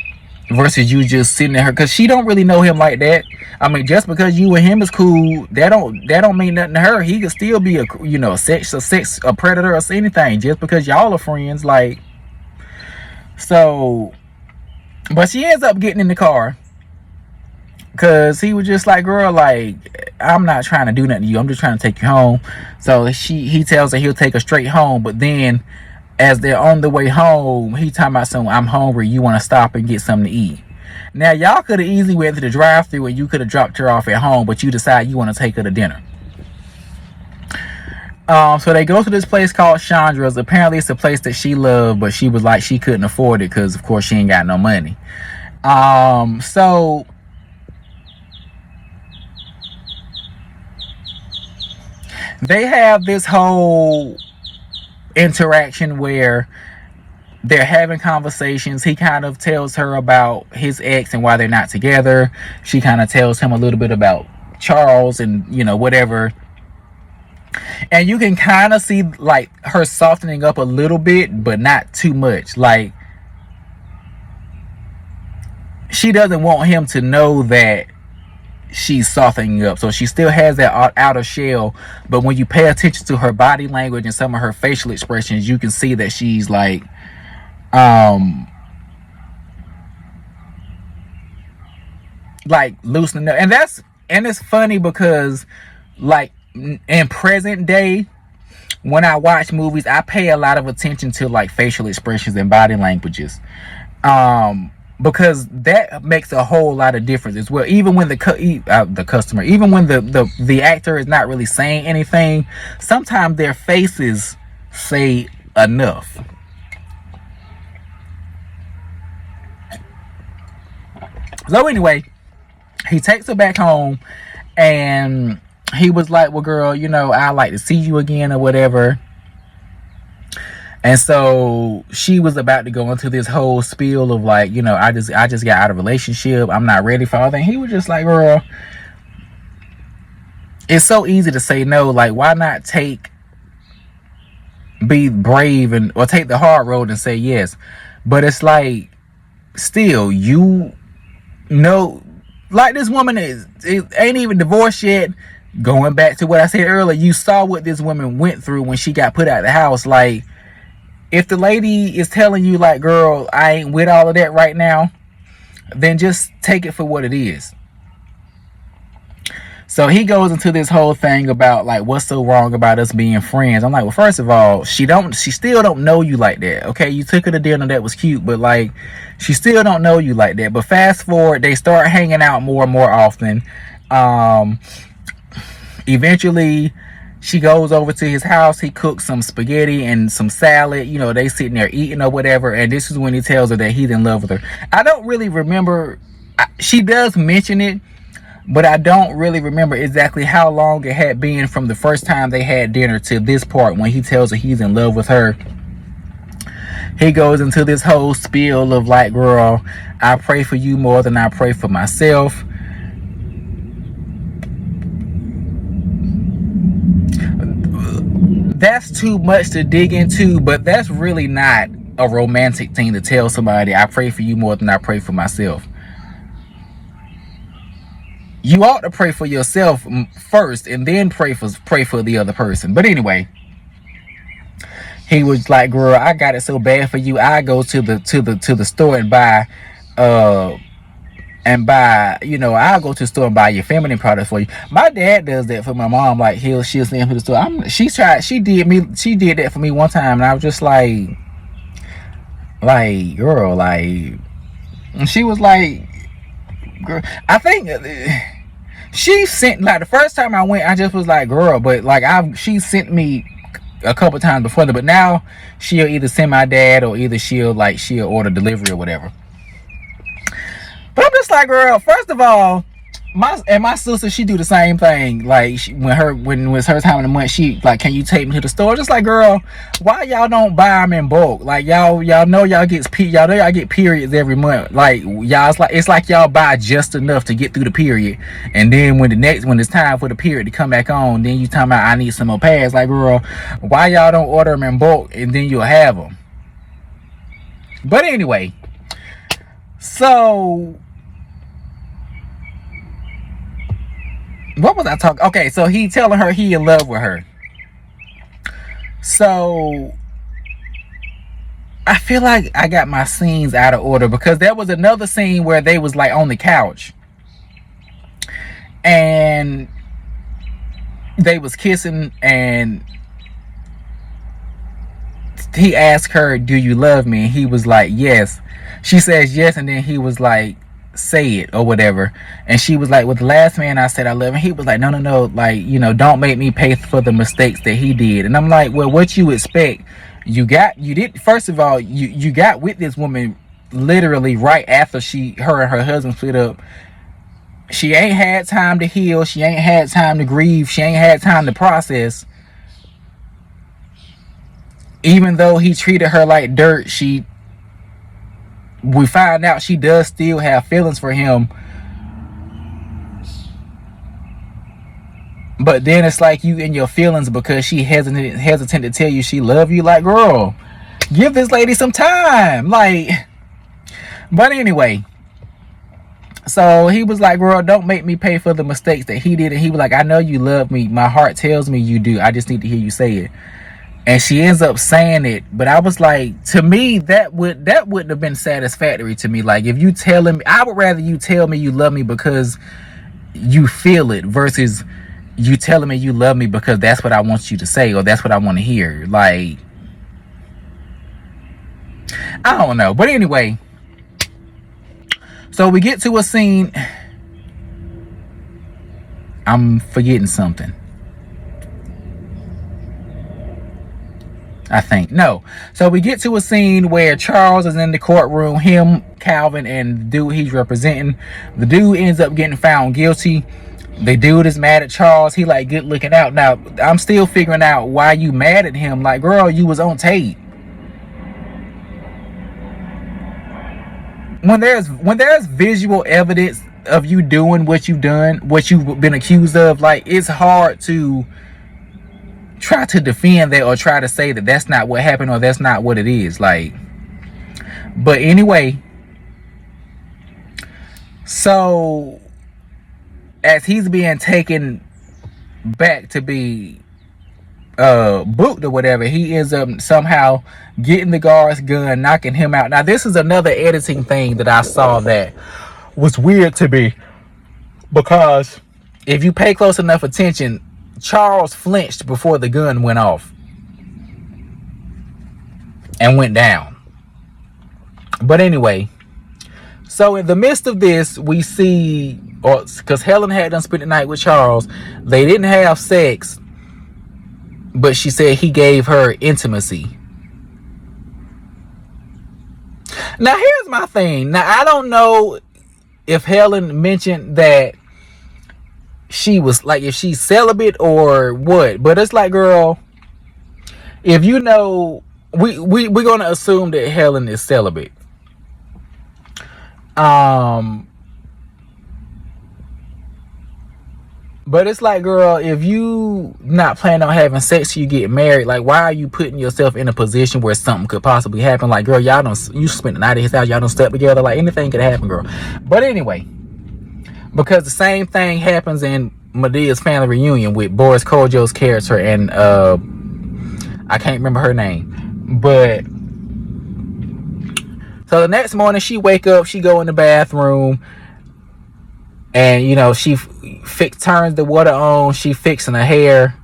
versus you just sitting there, because she don't really know him like that. I mean, just because you and him is cool, that don't mean nothing to her. He could still be a predator or anything, just because y'all are friends. Like, so, but she ends up getting in the car. Cause he was just like, girl, like, I'm not trying to do nothing to you. I'm just trying to take you home. So he tells her he'll take her straight home. But then as they're on the way home, he talking about something, I'm hungry, you want to stop and get something to eat. Now y'all could have easily went to the drive-thru and you could have dropped her off at home, but you decide you want to take her to dinner. So they go to this place called Chandra's. Apparently it's a place that she loved, but she was like she couldn't afford it because of course she ain't got no money. So they have this whole interaction where they're having conversations. He kind of tells her about his ex and why they're not together. She kind of tells him a little bit about Charles and, you know, whatever. And you can kind of see like her softening up a little bit, but not too much. Like, she doesn't want him to know that she's softening up. So she still has that outer shell, but when you pay attention to her body language and some of her facial expressions, you can see that she's like loosening up. And it's funny because like in present day, when I watch movies, I pay a lot of attention to like facial expressions and body languages, because that makes a whole lot of difference as well. Even when the customer, even when the actor is not really saying anything, sometimes their faces say enough. So anyway, he takes her back home, and he was like, well, girl, you know, I'd like to see you again or whatever. And so she was about to go into this whole spiel of like, you know, I just got out of a relationship, I'm not ready for all that. And he was just like, girl, it's so easy to say no. Like, why not be brave or take the hard road and say yes? But it's like, still, you know, like, this woman ain't even divorced yet. Going back to what I said earlier, you saw what this woman went through when she got put out of the house. Like, if the lady is telling you like, girl, I ain't with all of that right now, then just take it for what it is. So he goes into this whole thing about like, what's so wrong about us being friends. I'm like, well, first of all, she still don't know you like that. Okay, you took her to dinner, that was cute, but like, she still don't know you like that. But fast forward, they start hanging out more and more often. Eventually she goes over to his house. He cooks some spaghetti and some salad. You know, they sitting there eating or whatever. And this is when he tells her that he's in love with her. I don't really remember. She does mention it, but I don't really remember exactly how long it had been from the first time they had dinner to this part when he tells her he's in love with her. He goes into this whole spiel of like, girl, I pray for you more than I pray for myself. That's too much to dig into, but that's really not a romantic thing to tell somebody, I pray for you more than I pray for myself. You ought to pray for yourself first and then pray for the other person. But anyway, he was like, girl, I got it so bad for you, I go to the store and buy you know, I'll go to the store and buy your feminine products for you. My dad does that for my mom. Like, she'll send him to the store. She did that for me one time, and I was just like, girl, like, and she was like, girl, I think she sent, like, the first time I went, I just was like, girl, but like, she sent me a couple times before that, but now she'll either send my dad or either she'll order delivery or whatever. But I'm just like, girl, first of all, my sister, she do the same thing. Like, when it was her time of the month, she like, can you take me to the store? Just like, girl, why y'all don't buy them in bulk? Like, y'all know y'all get periods every month. Like, y'all, it's like y'all buy just enough to get through the period, and then when it's time for the period to come back on, then you talking about, I need some more pads. Like, girl, why y'all don't order them in bulk and then you'll have them? But anyway, so what was I talking? Okay, so he telling her he in love with her. So I feel like I got my scenes out of order because there was another scene where they was like on the couch and they was kissing, and he asked her, "Do you love me?" And he was like, "Yes." She says yes, and then he was like, "Say it," or whatever. And she was like, "With the last man I said I love him." He was like, "No, no, no, like, you know, don't make me pay for the mistakes that he did." And I'm like, well, what you expect? You did, first of all, you got with this woman literally right after her and her husband split up. She ain't had time to heal. She ain't had time to grieve. She ain't had time to process. Even though he treated her like dirt, we find out she does still have feelings for him. But then it's like you in your feelings because she hesitant to tell you she love you. Like, girl, give this lady some time. Like, but anyway, so he was like, girl, don't make me pay for the mistakes that he did. And he was like, I know you love me. My heart tells me you do. I just need to hear you say it. And she ends up saying it. But I was like, to me, that wouldn't have been satisfactory to me. Like, if you telling me, I would rather you tell me you love me because you feel it versus you telling me you love me because that's what I want you to say or that's what I want to hear. Like, I don't know. But anyway, so we get to a scene. I'm forgetting something, I think. No. So we get to a scene where Charles is in the courtroom. Him, Calvin, and the dude he's representing. The dude ends up getting found guilty. The dude is mad at Charles. He like good looking out. Now, I'm still figuring out why you mad at him. Like, girl, you was on tape. When there's visual evidence of you doing what you've done, what you've been accused of, like, it's hard to try to defend that or try to say that that's not what happened or that's not what it is. Like, but anyway, so as he's being taken back to be booked or whatever, he ends up somehow getting the guard's gun, knocking him out. Now, this is another editing thing that I saw that was weird to me, because if you pay close enough attention, Charles flinched before the gun went off and went down. But anyway, so in the midst of this, we see, or because Helen had done spent the night with Charles, they didn't have sex, but she said he gave her intimacy. Now, here's my thing. Now, I don't know if Helen mentioned that she was like, if she's celibate or what, but it's like, girl, if you know, we're gonna assume that Helen is celibate. But it's like, girl, if you not planning on having sex, you get married. Like, why are you putting yourself in a position where something could possibly happen? Like, girl, you spent the night at his house, y'all don't step together. Like, anything could happen, girl. But anyway, because the same thing happens in Madea's family reunion with Boris Kodjoe's character and I can't remember her name. But so the next morning she wake up, she go in the bathroom, and you know, she turns the water on, she fixing her hair.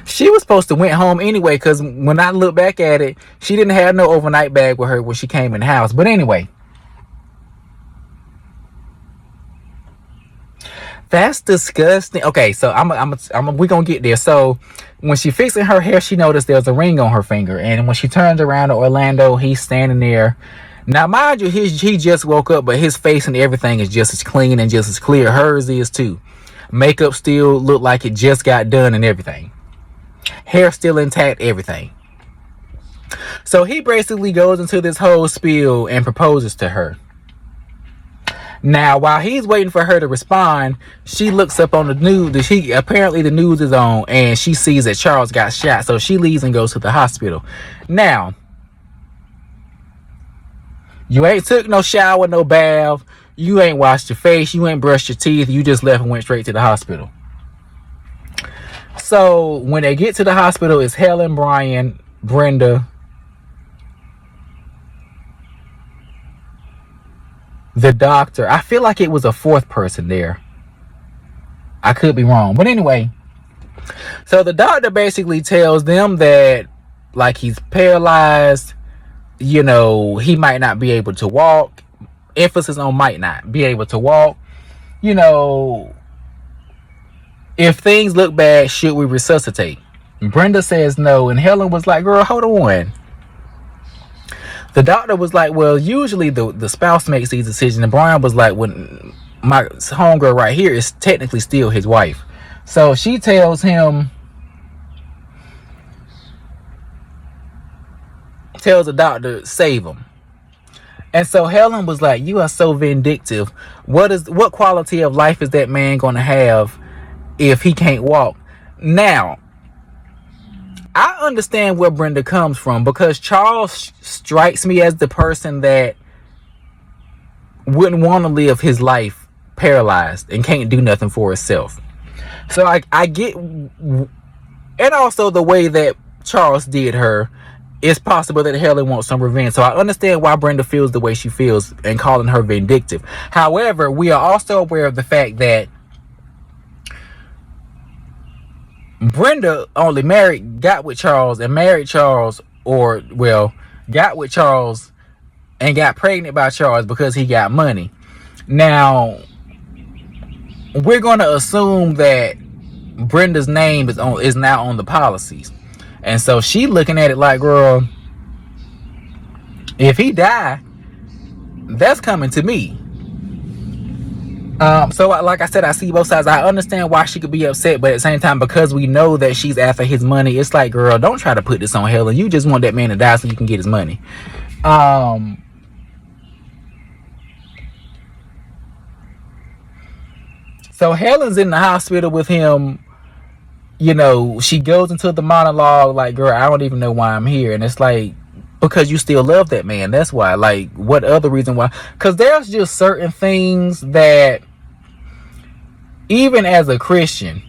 She was supposed to went home anyway, because when I look back at it, she didn't have no overnight bag with her when she came in the house. But anyway, that's disgusting. Okay, so we're gonna get there. So when she fixing her hair, she noticed there's a ring on her finger, and when she turns around to Orlando, he's standing there. Now, mind you, he just woke up, but his face and everything is just as clean and just as clear. Hers is too. Makeup still look like it just got done and everything. Hair still intact, everything. So he basically goes into this whole spiel and proposes to her. Now, while he's waiting for her to respond, she looks up on the news. Apparently the news is on, and she sees that Charles got shot. So she leaves and goes to the hospital. Now, you ain't took no shower, no bath. You ain't washed your face. You ain't brushed your teeth. You just left and went straight to the hospital. So when they get to the hospital, it's Helen, Brian, Brenda, the doctor, I feel like it was a fourth person there. I could be wrong. But anyway, so the doctor basically tells them that, like, he's paralyzed. You know, he might not be able to walk. Emphasis on might not be able to walk. You know, if things look bad, should we resuscitate? Brenda says no. And Helen was like, girl, hold on. The doctor was like, well, usually the spouse makes these decisions. And Brian was like, when my homegirl right here is technically still his wife. So she tells him, tells the doctor, save him. And so Helen was like, you are so vindictive. What quality of life is that man going to have if he can't walk? Now, I understand where Brenda comes from, because Charles strikes me as the person that wouldn't want to live his life paralyzed and can't do nothing for himself. So I get, and also the way that Charles did her, it's possible that Helen wants some revenge. So I understand why Brenda feels the way she feels and calling her vindictive. However, we are also aware of the fact that Brenda only got with Charles and married Charles, or, well, got with Charles and got pregnant by Charles because he got money. Now, we're going to assume that Brenda's name is now on the policies. And so she looking at it like, girl, if he die, that's coming to me. So like I said, I see both sides. I understand why she could be upset, but at the same time, because we know that she's after his money, it's like, girl, don't try to put this on Helen. You just want that man to die so you can get his money. So Helen's in the hospital with him. You know, she goes into the monologue like, girl, I don't even know why I'm here. And it's like, because you still love that man. That's why. Like, what other reason why? Because there's just certain things that, even as a Christian,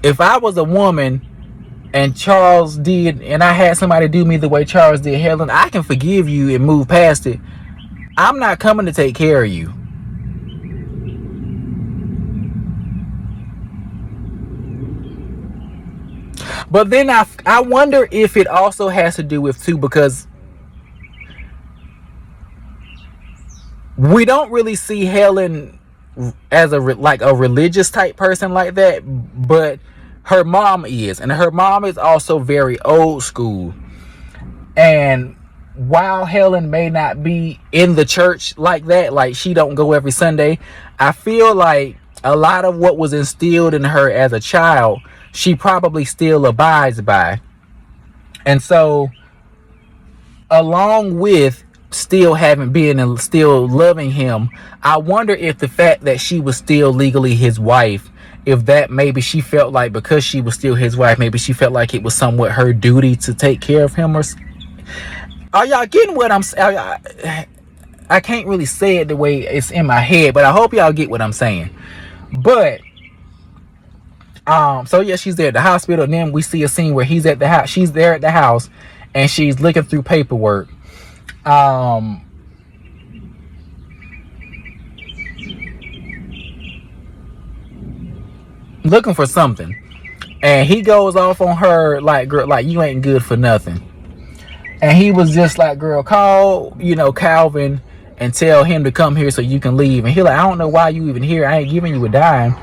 if I was a woman and Charles did, and I had somebody do me the way Charles did Helen, I can forgive you and move past it. I'm not coming to take care of you. But then I wonder if it also has to do with, too, because we don't really see Helen as a religious type person like that, but her mom is, and her mom is also very old school. And while Helen may not be in the church like that, like she don't go every Sunday, I feel like a lot of what was instilled in her as a child, she probably still abides by. And so, along with still having been and still loving him, I wonder if the fact that she was still legally his wife, if that maybe she felt like, because she was still his wife, maybe she felt like it was somewhat her duty to take care of him. Or are y'all getting what I'm saying? I can't really say it the way it's in my head, but I hope y'all get what I'm saying. But so yeah, she's there at the hospital, and then we see a scene where he's at the house. She's there at the house, and she's looking through paperwork. Looking for something, and he goes off on her like, girl, like, you ain't good for nothing. And he was just like, girl, call, Calvin and tell him to come here so you can leave. And he like, I don't know why you even here. I ain't giving you a dime.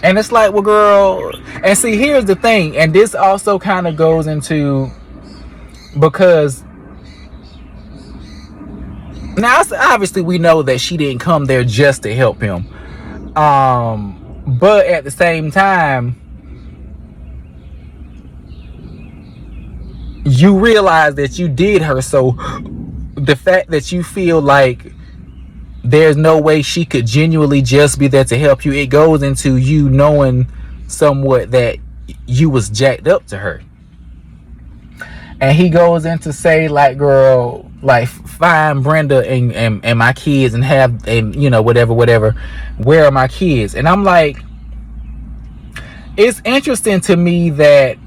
And it's like, well, girl, and see, here's the thing, and this also kind of goes into, because now obviously we know that she didn't come there just to help him, but at the same time, you realize that you did her. So the fact that you feel like there's no way she could genuinely just be there to help you, it goes into you knowing somewhat that you was jacked up to her. And he goes in to say, like, girl, like, find Brenda and my kids and have, and whatever, where are my kids? And I'm like, it's interesting to me that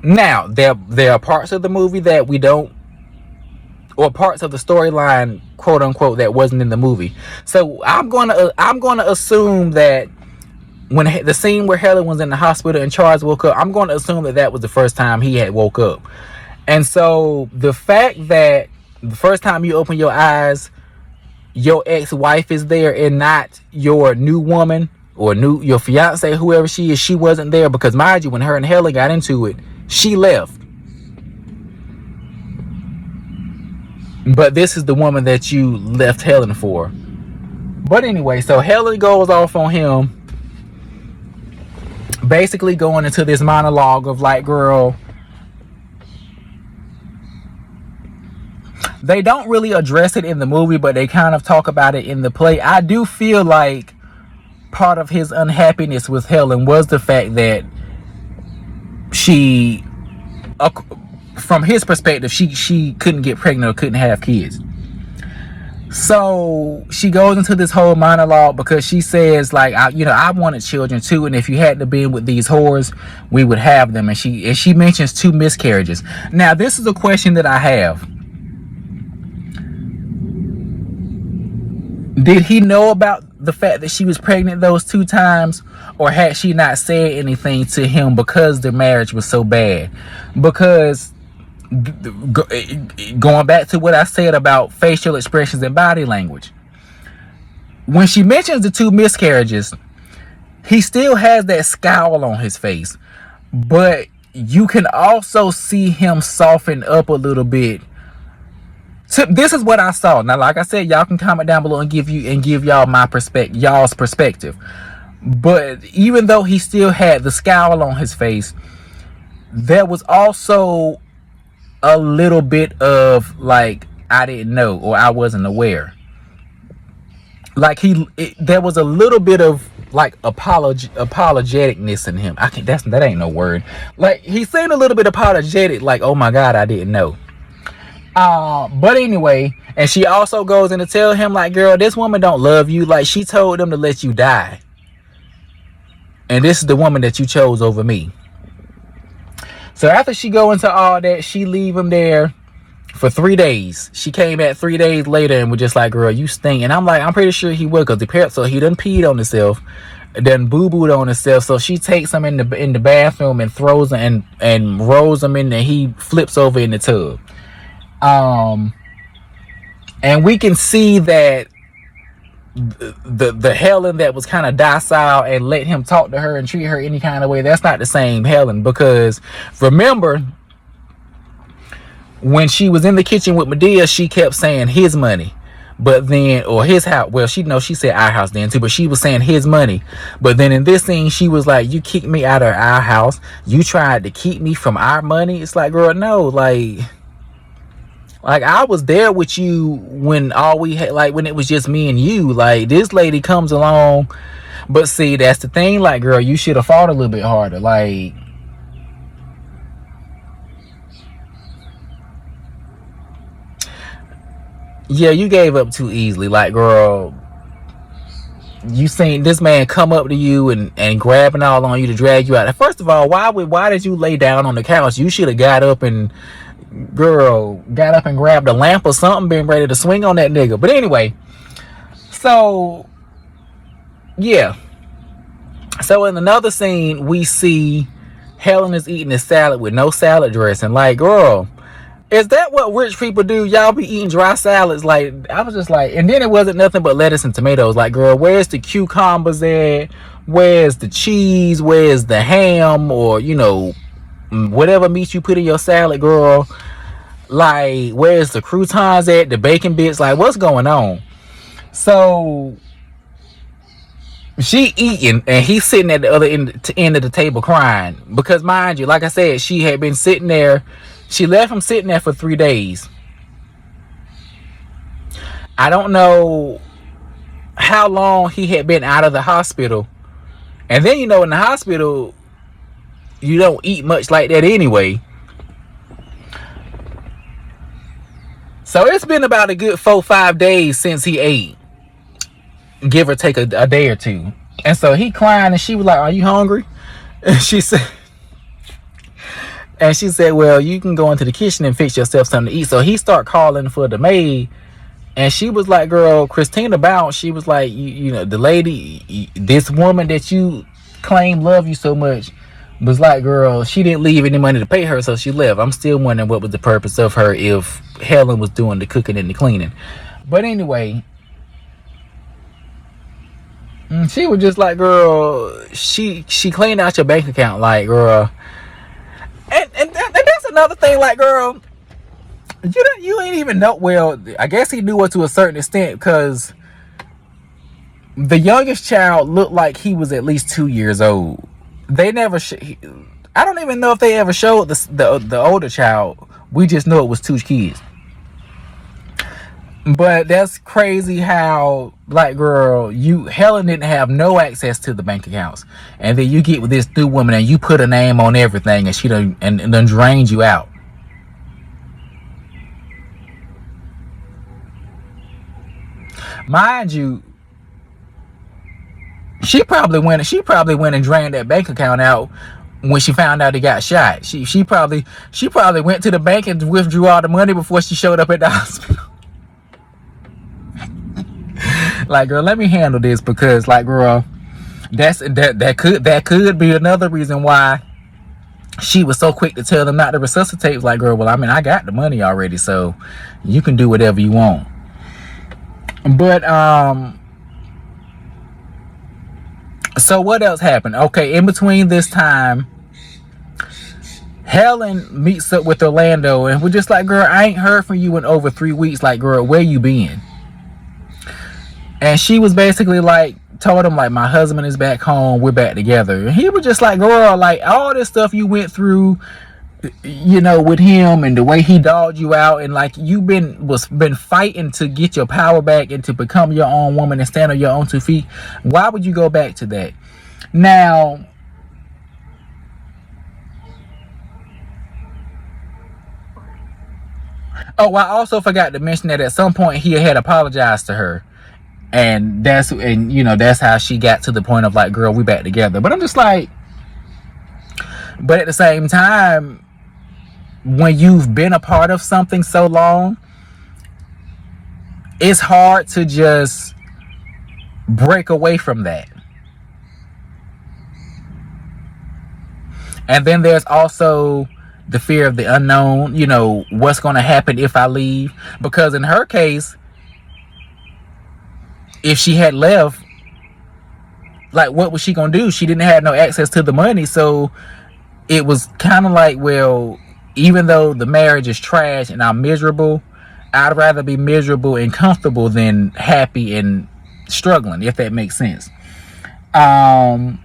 Now, there are parts of the movie that we don't, or parts of the storyline, quote unquote, that wasn't in the movie. So I'm gonna assume that when the scene where Helen was in the hospital and Charles woke up, I'm going to assume that that was the first time he had woke up. And so the fact that the first time you open your eyes, your ex-wife is there and not your new woman or your fiance, whoever she is, she wasn't there, because mind you, when her and Helen got into it, she left. But this is the woman that you left Helen for. But anyway, so Helen goes off on him, basically going into this monologue of like, girl, they don't really address it in the movie, but they kind of talk about it in the play. I do feel like part of his unhappiness with Helen was the fact that she, from his perspective, she couldn't get pregnant or couldn't have kids. So she goes into this whole monologue because she says, like, I wanted children too, and if you hadn't been with these whores, we would have them. And she mentions 2 miscarriages. Now, this is a question that I have. Did he know about the fact that she was pregnant those 2 times, or had she not said anything to him because the marriage was so bad? Because going back to what I said about facial expressions and body language, when she mentions the 2 miscarriages, he still has that scowl on his face, but you can also see him soften up a little bit. So this is what I saw. Now, like I said, y'all can comment down below and give y'all my y'all's perspective. But even though he still had the scowl on his face, there was also a little bit of like, I didn't know, or I wasn't aware. Like there was a little bit of like apologeticness in him. That ain't no word. Like, he's saying a little bit apologetic, like, oh my God, I didn't know. But anyway, and she also goes in to tell him, like, girl, this woman don't love you. Like, she told them to let you die, and this is the woman that you chose over me. So after she go into all that, she leave him there for 3 days. She came back 3 days later and was just like, girl, you stink. And I'm like, I'm pretty sure he would, because the parent, so he done peed on himself, done boo-booed on himself. So she takes him in the bathroom and throws him and rolls him in, and he flips over in the tub. And we can see that the Helen that was kind of docile and let him talk to her and treat her any kind of way, that's not the same Helen. Because remember, when she was in the kitchen with Madea, she kept saying his money, but then, or his house. Well, she said our house then too, but she was saying his money. But then in this scene, she was like, you kicked me out of our house, you tried to keep me from our money. It's like, girl, no, like I was there with you when all we had, like, when it was just me and you. Like, this lady comes along. But see, that's the thing, like, girl, you should have fought a little bit harder. Like, yeah, you gave up too easily. Like, girl, you seen this man come up to you and grabbing all on you to drag you out. First of all, why did you lay down on the couch? You should have got up and grabbed a lamp or something, been ready to swing on that nigga. But anyway, so yeah. So in another scene, we see Helen is eating a salad with no salad dressing. Like, girl, is that what rich people do? Y'all be eating dry salads? Like, I was just like, and then it wasn't nothing but lettuce and tomatoes. Like, girl, where's the cucumbers at? Where's the cheese? Where's the ham? Or, whatever meat you put in your salad, girl. Like, where's the croutons at? The bacon bits? Like, what's going on? So she eating, and he's sitting at the other end of the table crying. Because mind you, like I said, she had been sitting there. She left him sitting there for 3 days. I don't know how long he had been out of the hospital. And then, in the hospital, you don't eat much like that anyway. So it's been about a good 4-5 days since he ate, give or take a day or two. And so he crying, and she was like, are you hungry? And she said, And she said, well, you can go into the kitchen and fix yourself something to eat. So he start calling for the maid. And she was like, girl, Christina Bounce, she was like, you know, the lady, this woman that you claim love you so much, was like, girl, she didn't leave any money to pay her, so she left. I'm still wondering what was the purpose of her if Helen was doing the cooking and the cleaning. But anyway, she was just like, girl, she cleaned out your bank account, like, girl. And that's another thing, like, girl, you ain't even know. Well, I guess he knew her to a certain extent, because the youngest child looked like he was at least 2 years old. They never I don't even know if they ever showed the older child. We just know it was 2 kids. But that's crazy how, like, girl, Helen didn't have no access to the bank accounts, and then you get with this new woman and you put a name on everything, and she done drained you out. Mind you, she probably went and drained that bank account out when she found out he got shot. She probably went to the bank and withdrew all the money before she showed up at the hospital. Like, girl, let me handle this, because, like, girl, that could be another reason why she was so quick to tell them not to resuscitate. Like, girl, well, I mean, I got the money already, so you can do whatever you want. But so what else happened? Okay, in between this time, Helen meets up with Orlando, and we're just like, girl, I ain't heard from you in over 3 weeks. Like, girl, where you been? And she was basically like, told him, like, my husband is back home, we're back together. And he was just like, girl, like, all this stuff you went through, you know, with him, and the way he dogged you out, and like you been fighting to get your power back and to become your own woman and stand on your own 2 feet. Why would you go back to that? Now, oh, I also forgot to mention that at some point he had apologized to her, and you know, that's how she got to the point of, like, girl, we back together. But I'm just like, but at the same time, when you've been a part of something so long, it's hard to just break away from that. And then there's also the fear of the unknown, you know, what's going to happen if I leave. Because in her case, if she had left, like, what was she going to do? She didn't have no access to the money. So it was kind of like, well, even though the marriage is trash and I'm miserable, I'd rather be miserable and comfortable than happy and struggling, if that makes sense. I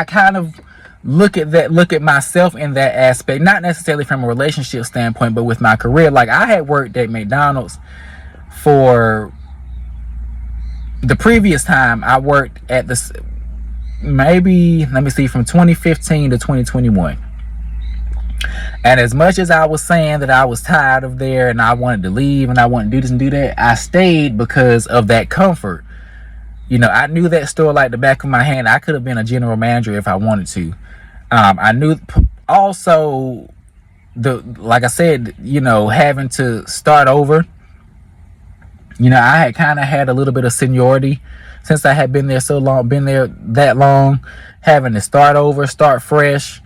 kind of look at myself in that aspect, not necessarily from a relationship standpoint, but with my career. Like, I had worked at McDonald's for the previous time. I worked at this, maybe, let me see, from 2015 to 2021. And as much as I was saying that I was tired of there and I wanted to leave and I wanted to do this and do that, I stayed because of that comfort. You know, I knew that store like the back of my hand. I could have been a general manager if I wanted to. I knew also, like I said, you know, having to start over. You know, I had kind of had a little bit of seniority since I had been there so long, been there that long, having to start over, start fresh,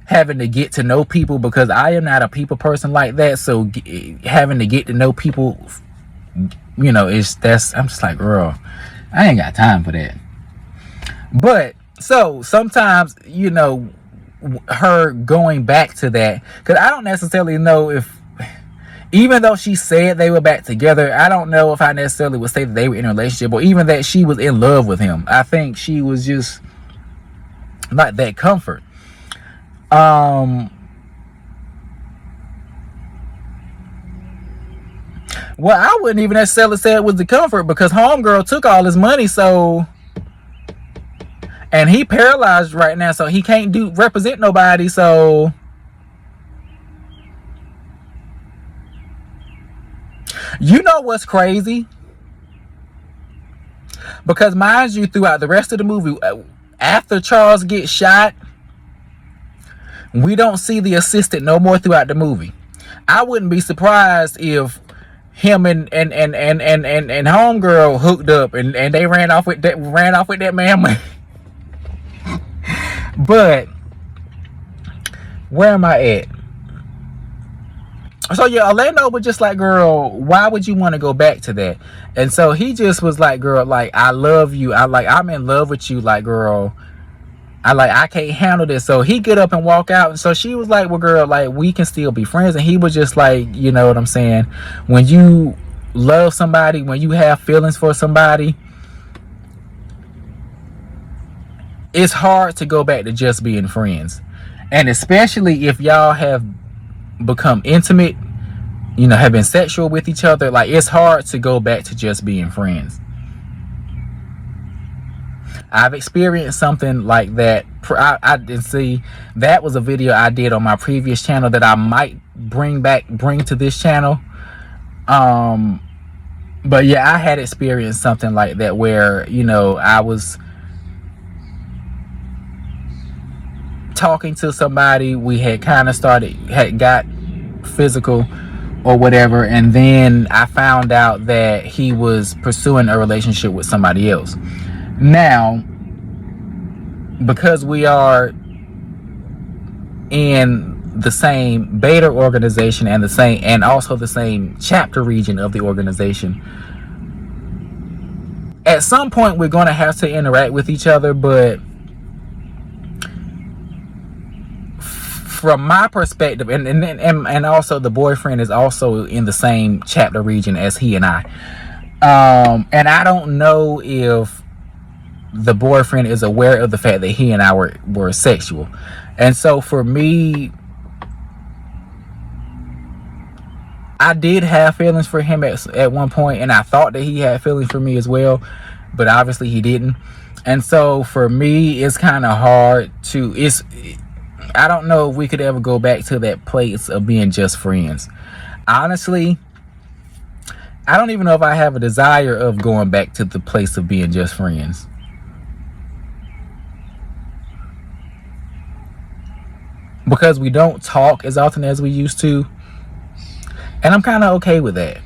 having to get to know people, because I am not a people person like that. So having to get to know people, you know, I'm just like, girl, I ain't got time for that. But so sometimes, you know, her going back to that, because I don't necessarily know if, even though she said they were back together, I don't know if I necessarily would say that they were in a relationship or even that she was in love with him. I think she was just like that comfort. Well, I wouldn't even necessarily say it was the comfort, because homegirl took all his money, so, and he paralyzed right now, so he can't represent nobody. So you know what's crazy? Because mind you, throughout the rest of the movie, after Charles gets shot, we don't see the assistant no more throughout the movie. I wouldn't be surprised if him and homegirl hooked up and they ran off with that man. But where am I at? So yeah, Orlando was just like, girl, why would you want to go back to that? And so he just was like, girl, like, I love you. I'm in love with you. Like, girl, I can't handle this. So he get up and walk out. And so she was like, well, girl, like, we can still be friends. And he was just like, you know what I'm saying? When you love somebody, when you have feelings for somebody, it's hard to go back to just being friends. And especially if y'all have become intimate, you know, have been sexual with each other, like, it's hard to go back to just being friends. I've experienced something like that. I didn't see, that was a video I did on my previous channel that I might bring to this channel. But yeah, I had experienced something like that where, you know, I was talking to somebody, we had kind of got physical or whatever, and then I found out that he was pursuing a relationship with somebody else. Now, because we are in the same beta organization and also the same chapter region of the organization, at some point we're going to have to interact with each other. But from my perspective, and also the boyfriend is also in the same chapter region as he and I, and I don't know if the boyfriend is aware of the fact that he and I were sexual. And so for me, I did have feelings for him at one point, and I thought that he had feelings for me as well, but obviously he didn't. And so for me, it's kind of hard to, I don't know if we could ever go back to that place of being just friends. Honestly, I don't even know if I have a desire of going back to the place of being just friends. Because we don't talk as often as we used to. And I'm kind of okay with that.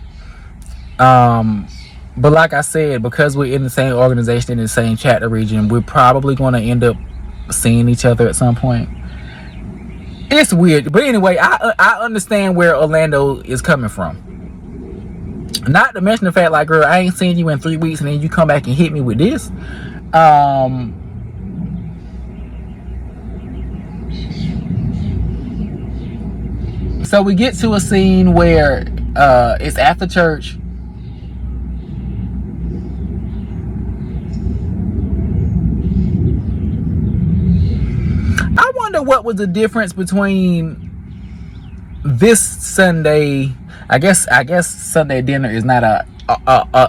But like I said, because we're in the same organization, in the same chapter region, we're probably going to end up seeing each other at some point. It's weird. But anyway, I understand where Orlando is coming from. Not to mention the fact, like, girl, I ain't seen you in 3 weeks and then you come back and hit me with this. So we get to a scene where it's after church. I wonder what was the difference between this Sunday. I guess Sunday dinner is not a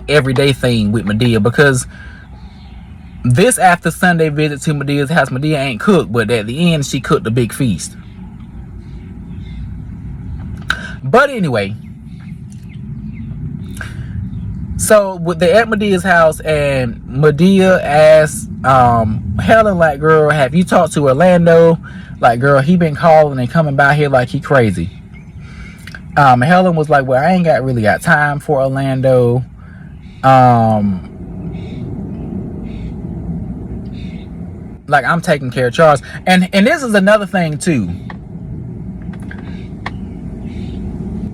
everyday thing with Madea, because this after Sunday visit to Madea's house, Madea ain't cooked, but at the end she cooked a big feast. But anyway, so they're at Madea's house, and Madea asks Helen, like, girl, have you talked to Orlando? Like, girl, he been calling and coming by here like he crazy. Helen was like, well, I ain't really got time for Orlando. Like, I'm taking care of Charles. And this is another thing too.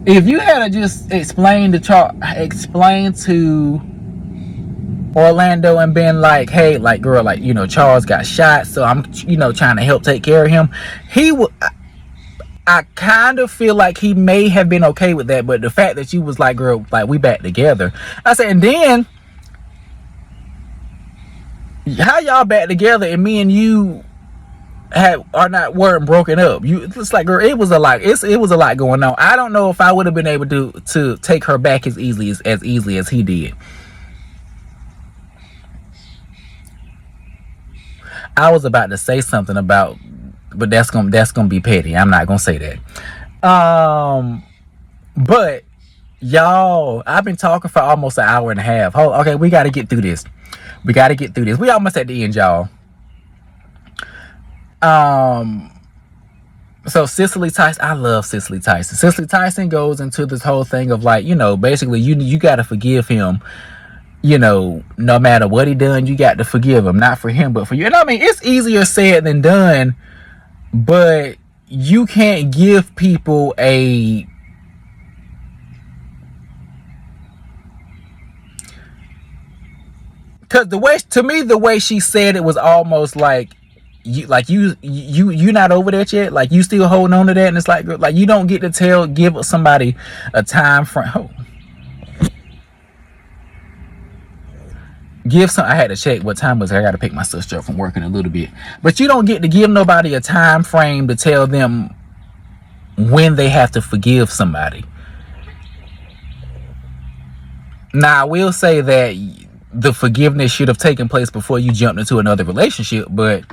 If you had to just explain to Orlando and been like, hey, like, girl, like, you know, Charles got shot, so I'm, you know, trying to help take care of him, he would, I kind of feel like he may have been okay with that. But the fact that you was like, girl, like, we back together, I said, and then how y'all back together and me and you weren't broken up? It's like, girl, it was a lot. It was a lot going on. I don't know if I would have been able to take her back as easily as he did. I was about to say something about, but that's gonna be petty. I'm not gonna say that. But Y'all, I've been talking for almost an hour and a half. Okay, we got to get through this. We got to get through this. We almost at the end, y'all. So Cicely Tyson, I love Cicely Tyson. Cicely Tyson goes into this whole thing of like, basically you got to forgive him. No matter what he done, you got to forgive him, not for him, but for you. And I mean, it's easier said than done, but you can't give people because the way she said it was almost like you not over that yet, like you still holding on to that, and it's like you don't get to give somebody a time frame. I had to check what time was it. I got to pick my sister up from work in a little bit, but you don't get to give nobody a time frame to tell them when they have to forgive somebody. Now I will say that the forgiveness should have taken place before you jumped into another relationship, but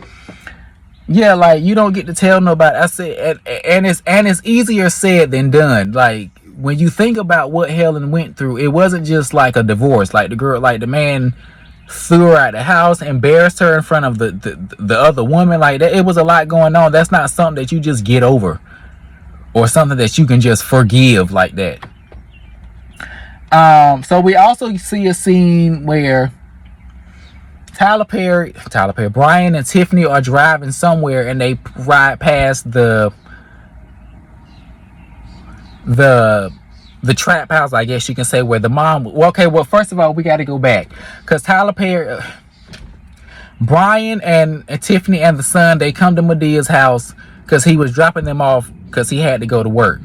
yeah, like you don't get to tell nobody. I said, and it's easier said than done. Like when you think about what Helen went through, it wasn't just like a divorce. Like the man threw her out the house, embarrassed her in front of the other woman. Like that, it was a lot going on. That's not something that you just get over, or something that you can just forgive like that. So we also see a scene where Tyler Perry, Brian and Tiffany are driving somewhere, and they ride past the trap house, I guess you can say, where the mom. Well, okay, well, first of all, we got to go back because Tyler Perry, Brian and Tiffany and the son, they come to Madea's house because he was dropping them off because he had to go to work.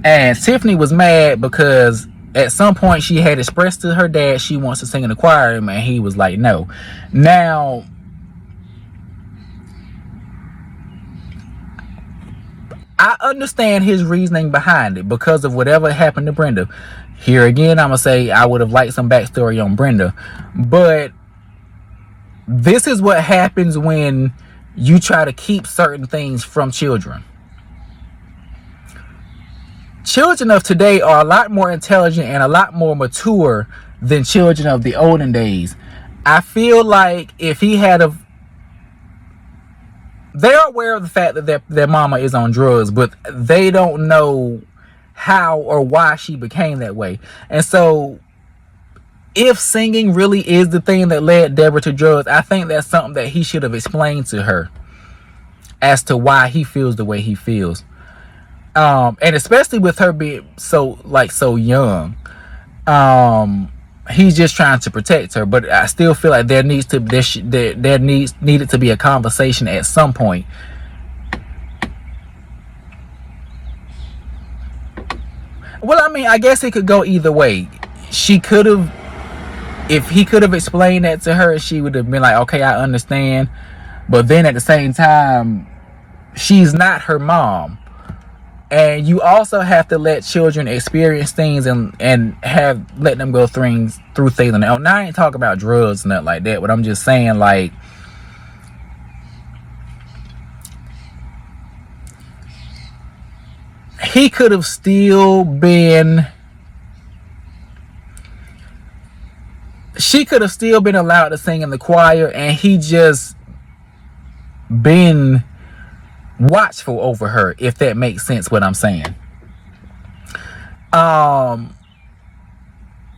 And Tiffany was mad because at some point she had expressed to her dad she wants to sing in the choir, and he was like, no. Now, I understand his reasoning behind it because of whatever happened to Brenda. Here again, I'm going to say I would have liked some backstory on Brenda. But this is what happens when you try to keep certain things from children. Children of today are a lot more intelligent and a lot more mature than children of the olden days. I feel like if he had they're aware of the fact that their mama is on drugs, but they don't know how or why she became that way. And so if singing really is the thing that led Deborah to drugs, I think that's something that he should have explained to her as to why he feels the way he feels. And especially with her being so young, he's just trying to protect her. But I still feel like there needed to be a conversation at some point. Well, I mean, I guess it could go either way. If he could have explained that to her, she would have been like, okay, I understand. But then at the same time, she's not her mom. And you also have to let children experience things and let them go through things on their own. Now I ain't talking about drugs and nothing like that, but I'm just saying, like, he could have still been, she could have still been allowed to sing in the choir, and he just been watchful over her, if that makes sense what I'm saying.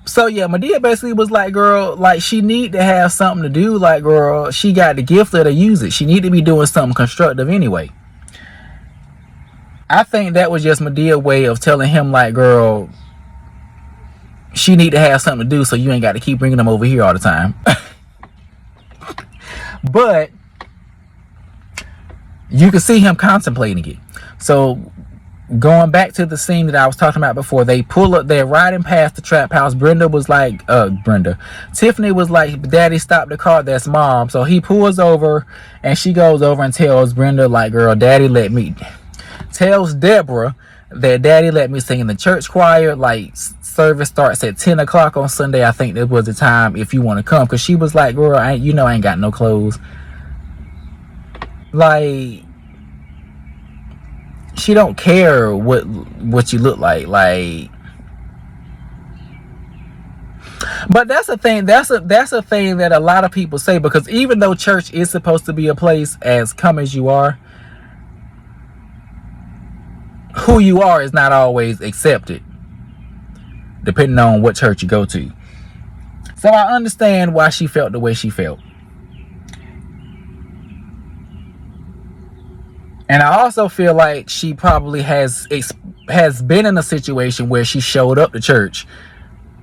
So yeah, Madea basically was like, girl, like she need to have something to do. Like, girl, she got the gift, let her use it. She need to be doing something constructive anyway. I think that was just Madea's way of telling him, like, girl, she need to have something to do, so you ain't got to keep bringing them over here all the time. But you can see him contemplating it. So going back to the scene that I was talking about before, they pull up, they're riding past the trap house. Tiffany was like, Daddy, stop the car, that's Mom. So he pulls over, and she goes over and tells Brenda, like, girl, tells Deborah that Daddy let me sing in the church choir. Like, service starts at 10 o'clock on Sunday. I think that was the time, if you want to come. Because she was like, girl, I ain't got no clothes. Like, she don't care what you look like. But that's a thing. That's a thing that a lot of people say, because even though church is supposed to be a place as come as you are, who you are is not always accepted, depending on what church you go to. So I understand why she felt the way she felt. And I also feel like she probably has been in a situation where she showed up to church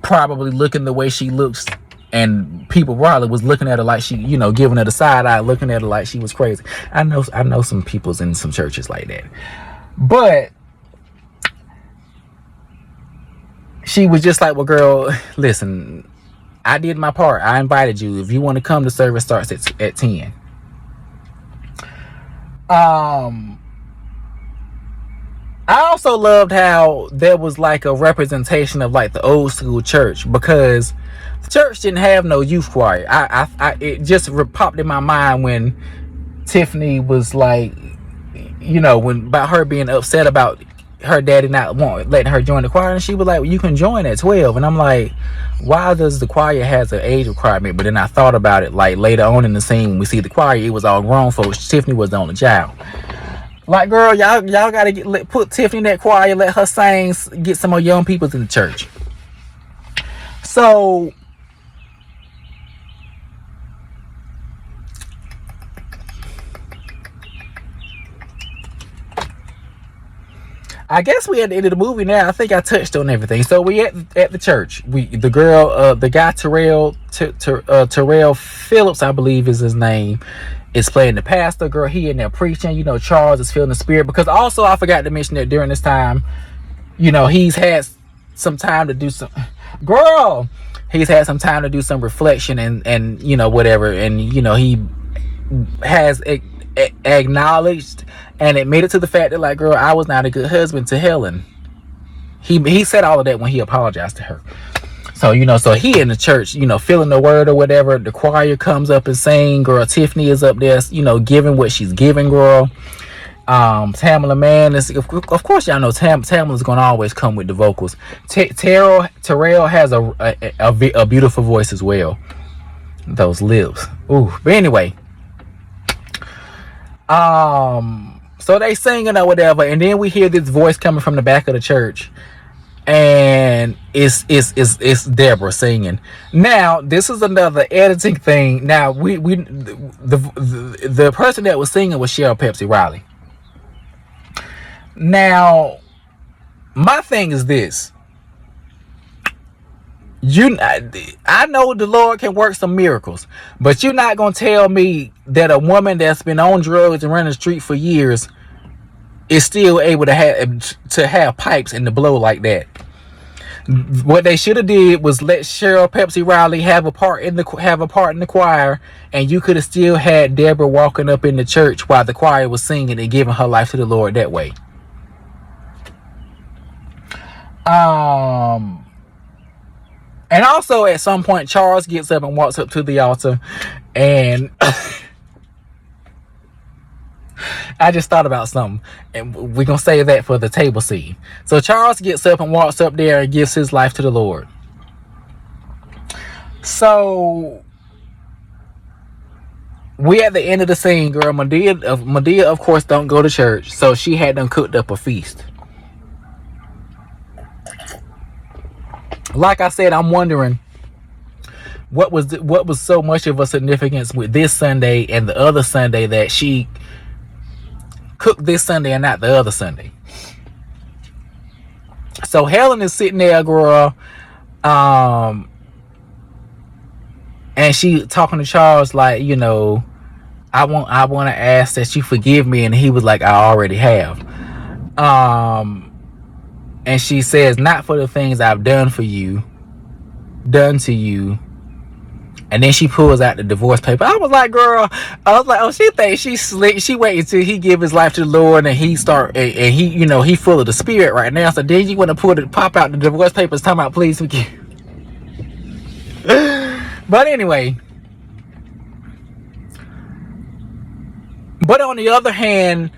probably looking the way she looks, and people probably was looking at her like she, giving her the side eye, looking at her like she was crazy. I know some people's in some churches like that. But she was just like, well, girl, listen, I did my part. I invited you. If you want to come, the service starts at 10. I also loved how there was like a representation of like the old school church, because the church didn't have no youth choir. It just popped in my mind when Tiffany was like, when about her being upset about her daddy not letting her join the choir, and she was like, well, you can join at 12. And I'm like, why does the choir has an age requirement? But then I thought about it, like later on in the scene when we see the choir, it was all grown folks. Tiffany was the only child. Like, girl, y'all gotta put Tiffany in that choir, let her sing, get some more young people in the church. So I guess we at the end of the movie now. I think I touched on everything. So we at the church. The guy Terrell Phillips, I believe is his name, is playing the pastor. Girl, he in there preaching. Charles is feeling the spirit, because also I forgot to mention that during this time, he's had some time to do some. Girl, he's had some time to do some reflection and whatever, and he has acknowledged and admitted to the fact that, like, girl, I was not a good husband to Helen. He said all of that when he apologized to her. So so he in the church, feeling the word or whatever. The choir comes up and sing. Girl, Tiffany is up there, giving what she's giving. Girl, Tamala, man, of course y'all know Tamala's gonna always come with the vocals. Terrell has a beautiful voice as well. Those lips, ooh. But anyway, so they singing or whatever, and then we hear this voice coming from the back of the church, and it's Deborah singing. Now this is another editing thing. Now the person that was singing was Cheryl Pepsi Riley. Now my thing is this. I know the Lord can work some miracles, but you're not gonna tell me that a woman that's been on drugs and running the street for years is still able to have pipes and to blow like that. What they should have did was let Cheryl Pepsi Riley have a part in the choir, and you could have still had Deborah walking up in the church while the choir was singing and giving her life to the Lord that way. And also at some point, Charles gets up and walks up to the altar, and I just thought about something, and we're going to save that for the table scene. So Charles gets up and walks up there and gives his life to the Lord. So we at the end of the scene, girl. Madea, of course, don't go to church, so she had them cooked up a feast. Like I said, I'm wondering what was so much of a significance with this Sunday and the other Sunday that she cooked this Sunday and not the other Sunday. So Helen is sitting there, girl, and she talking to Charles like, I want to ask that you forgive me, and he was like, I already have. And she says, not for the things I've done to you. And then she pulls out the divorce paper. I was like, girl, oh, she thinks she's slick. She waited till he give his life to the Lord, and he start, and he, he full of the spirit right now. So then you want to pop out the divorce papers, talking about please forgive. But anyway. But on the other hand,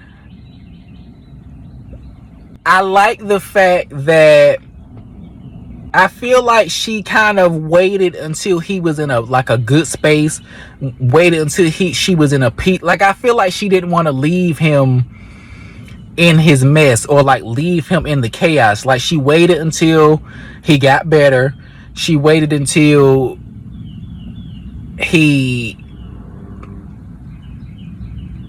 I like the fact that I feel like she kind of waited until he was in a good space, waited until she was in a peak. Like, I feel like she didn't want to leave him in his mess, or like leave him in the chaos. Like, she waited until he got better. She waited until he,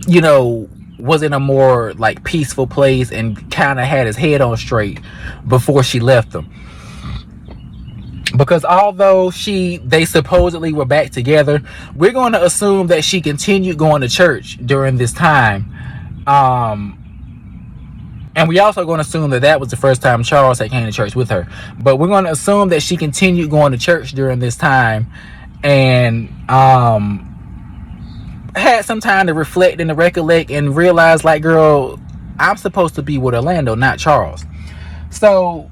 you know, was in a more like peaceful place and kind of had his head on straight before she left him. Because although they supposedly were back together, we're going to assume that she continued going to church during this time. And we also going to assume that was the first time Charles had came to church with her. But we're going to assume that she continued going to church during this time, and had some time to reflect and to recollect and realize, like, girl, I'm supposed to be with Orlando, not Charles. So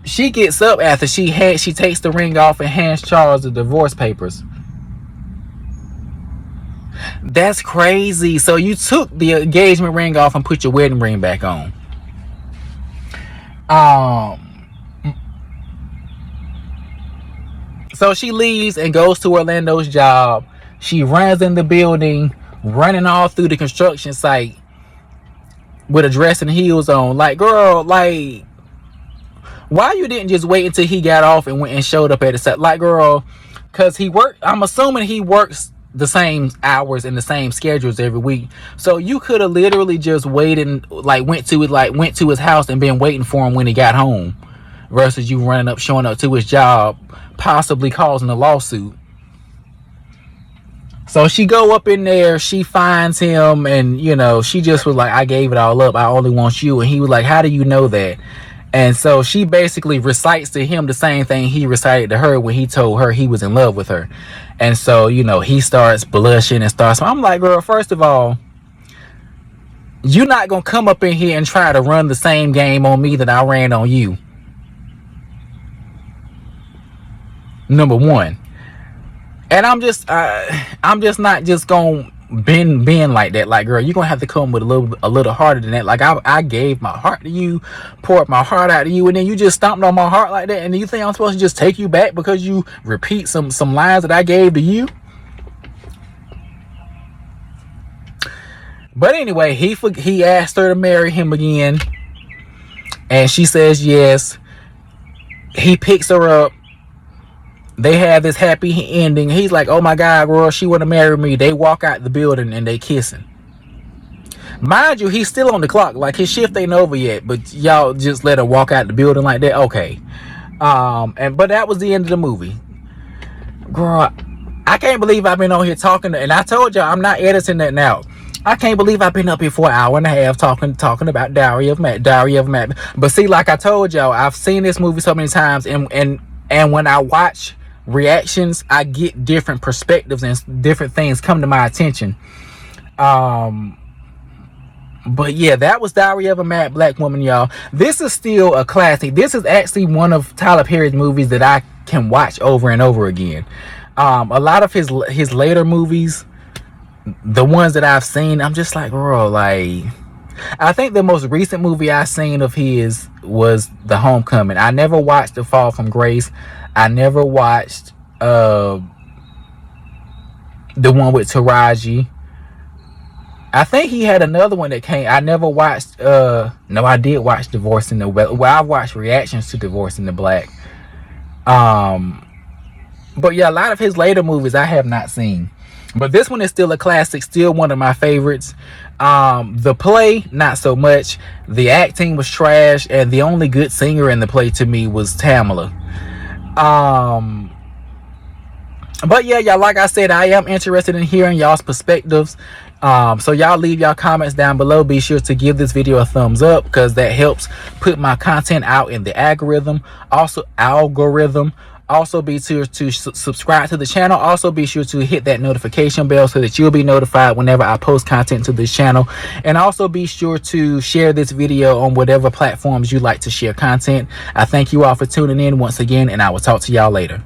she gets up after she takes the ring off and hands Charles the divorce papers. That's crazy. So you took the engagement ring off and put your wedding ring back on. So she leaves and goes to Orlando's job. She runs in the building, running all through the construction site with a dress and heels on. Like, girl, like, why you didn't just wait until he got off and went and showed up at the set? Like, girl, because I'm assuming he works the same hours and the same schedules every week. So you could have literally just waited and went to his house and been waiting for him when he got home, versus you showing up to his job, possibly causing a lawsuit. So she go up in there, she finds him, and she just was like, I gave it all up, I only want you. And he was like, how do you know that? And so she basically recites to him the same thing he recited to her when he told her he was in love with her. And so, he starts blushing and starts. I'm like, girl, first of all, you're not going to come up in here and try to run the same game on me that I ran on you. Number one. And I'm just not just going to bend like that. Like, girl, you're going to have to come with a little harder than that. Like, I gave my heart to you, poured my heart out to you, and then you just stomped on my heart like that. And you think I'm supposed to just take you back because you repeat some lines that I gave to you? But anyway, he asked her to marry him again, and she says yes. He picks her up. They have this happy ending. He's like, oh my God, girl, she want to marry me. They walk out the building and they kissing. Mind you, he's still on the clock. Like, his shift ain't over yet, but y'all just let her walk out the building like that. Okay. But that was the end of the movie. Girl, I can't believe I've been on here talking, and I told y'all I'm not editing that now. I can't believe I've been up here for an hour and a half talking about Diary of Matt. But see, like I told y'all, I've seen this movie so many times, and when I watch reactions, I get different perspectives and different things come to my attention. But yeah, that was Diary of a Mad Black Woman, y'all. This is still a classic. This is actually one of Tyler Perry's movies that I can watch over and over again. A lot of his later movies, the ones that I've seen, I'm just like, bro, like, I think the most recent movie I seen of his was The Homecoming. I never watched The Fall from Grace. I never watched the one with Taraji. I think he had another one that came. I never watched. No, I did watch Divorce in the Black. Well, I watched reactions to Divorce in the Black. But yeah, a lot of his later movies I have not seen. But this one is still a classic, still one of my favorites. The play, not so much. The acting was trash, and the only good singer in the play to me was Tamala. But yeah, y'all, like I said, I am interested in hearing y'all's perspectives. So y'all leave y'all comments down below. Be sure to give this video a thumbs up, because that helps put my content out in the algorithm. Also be sure to subscribe to the channel. Also be sure to hit that notification bell so that you'll be notified whenever I post content to this channel. And also be sure to share this video on whatever platforms you like to share content. I thank you all for tuning in once again, and I will talk to y'all later.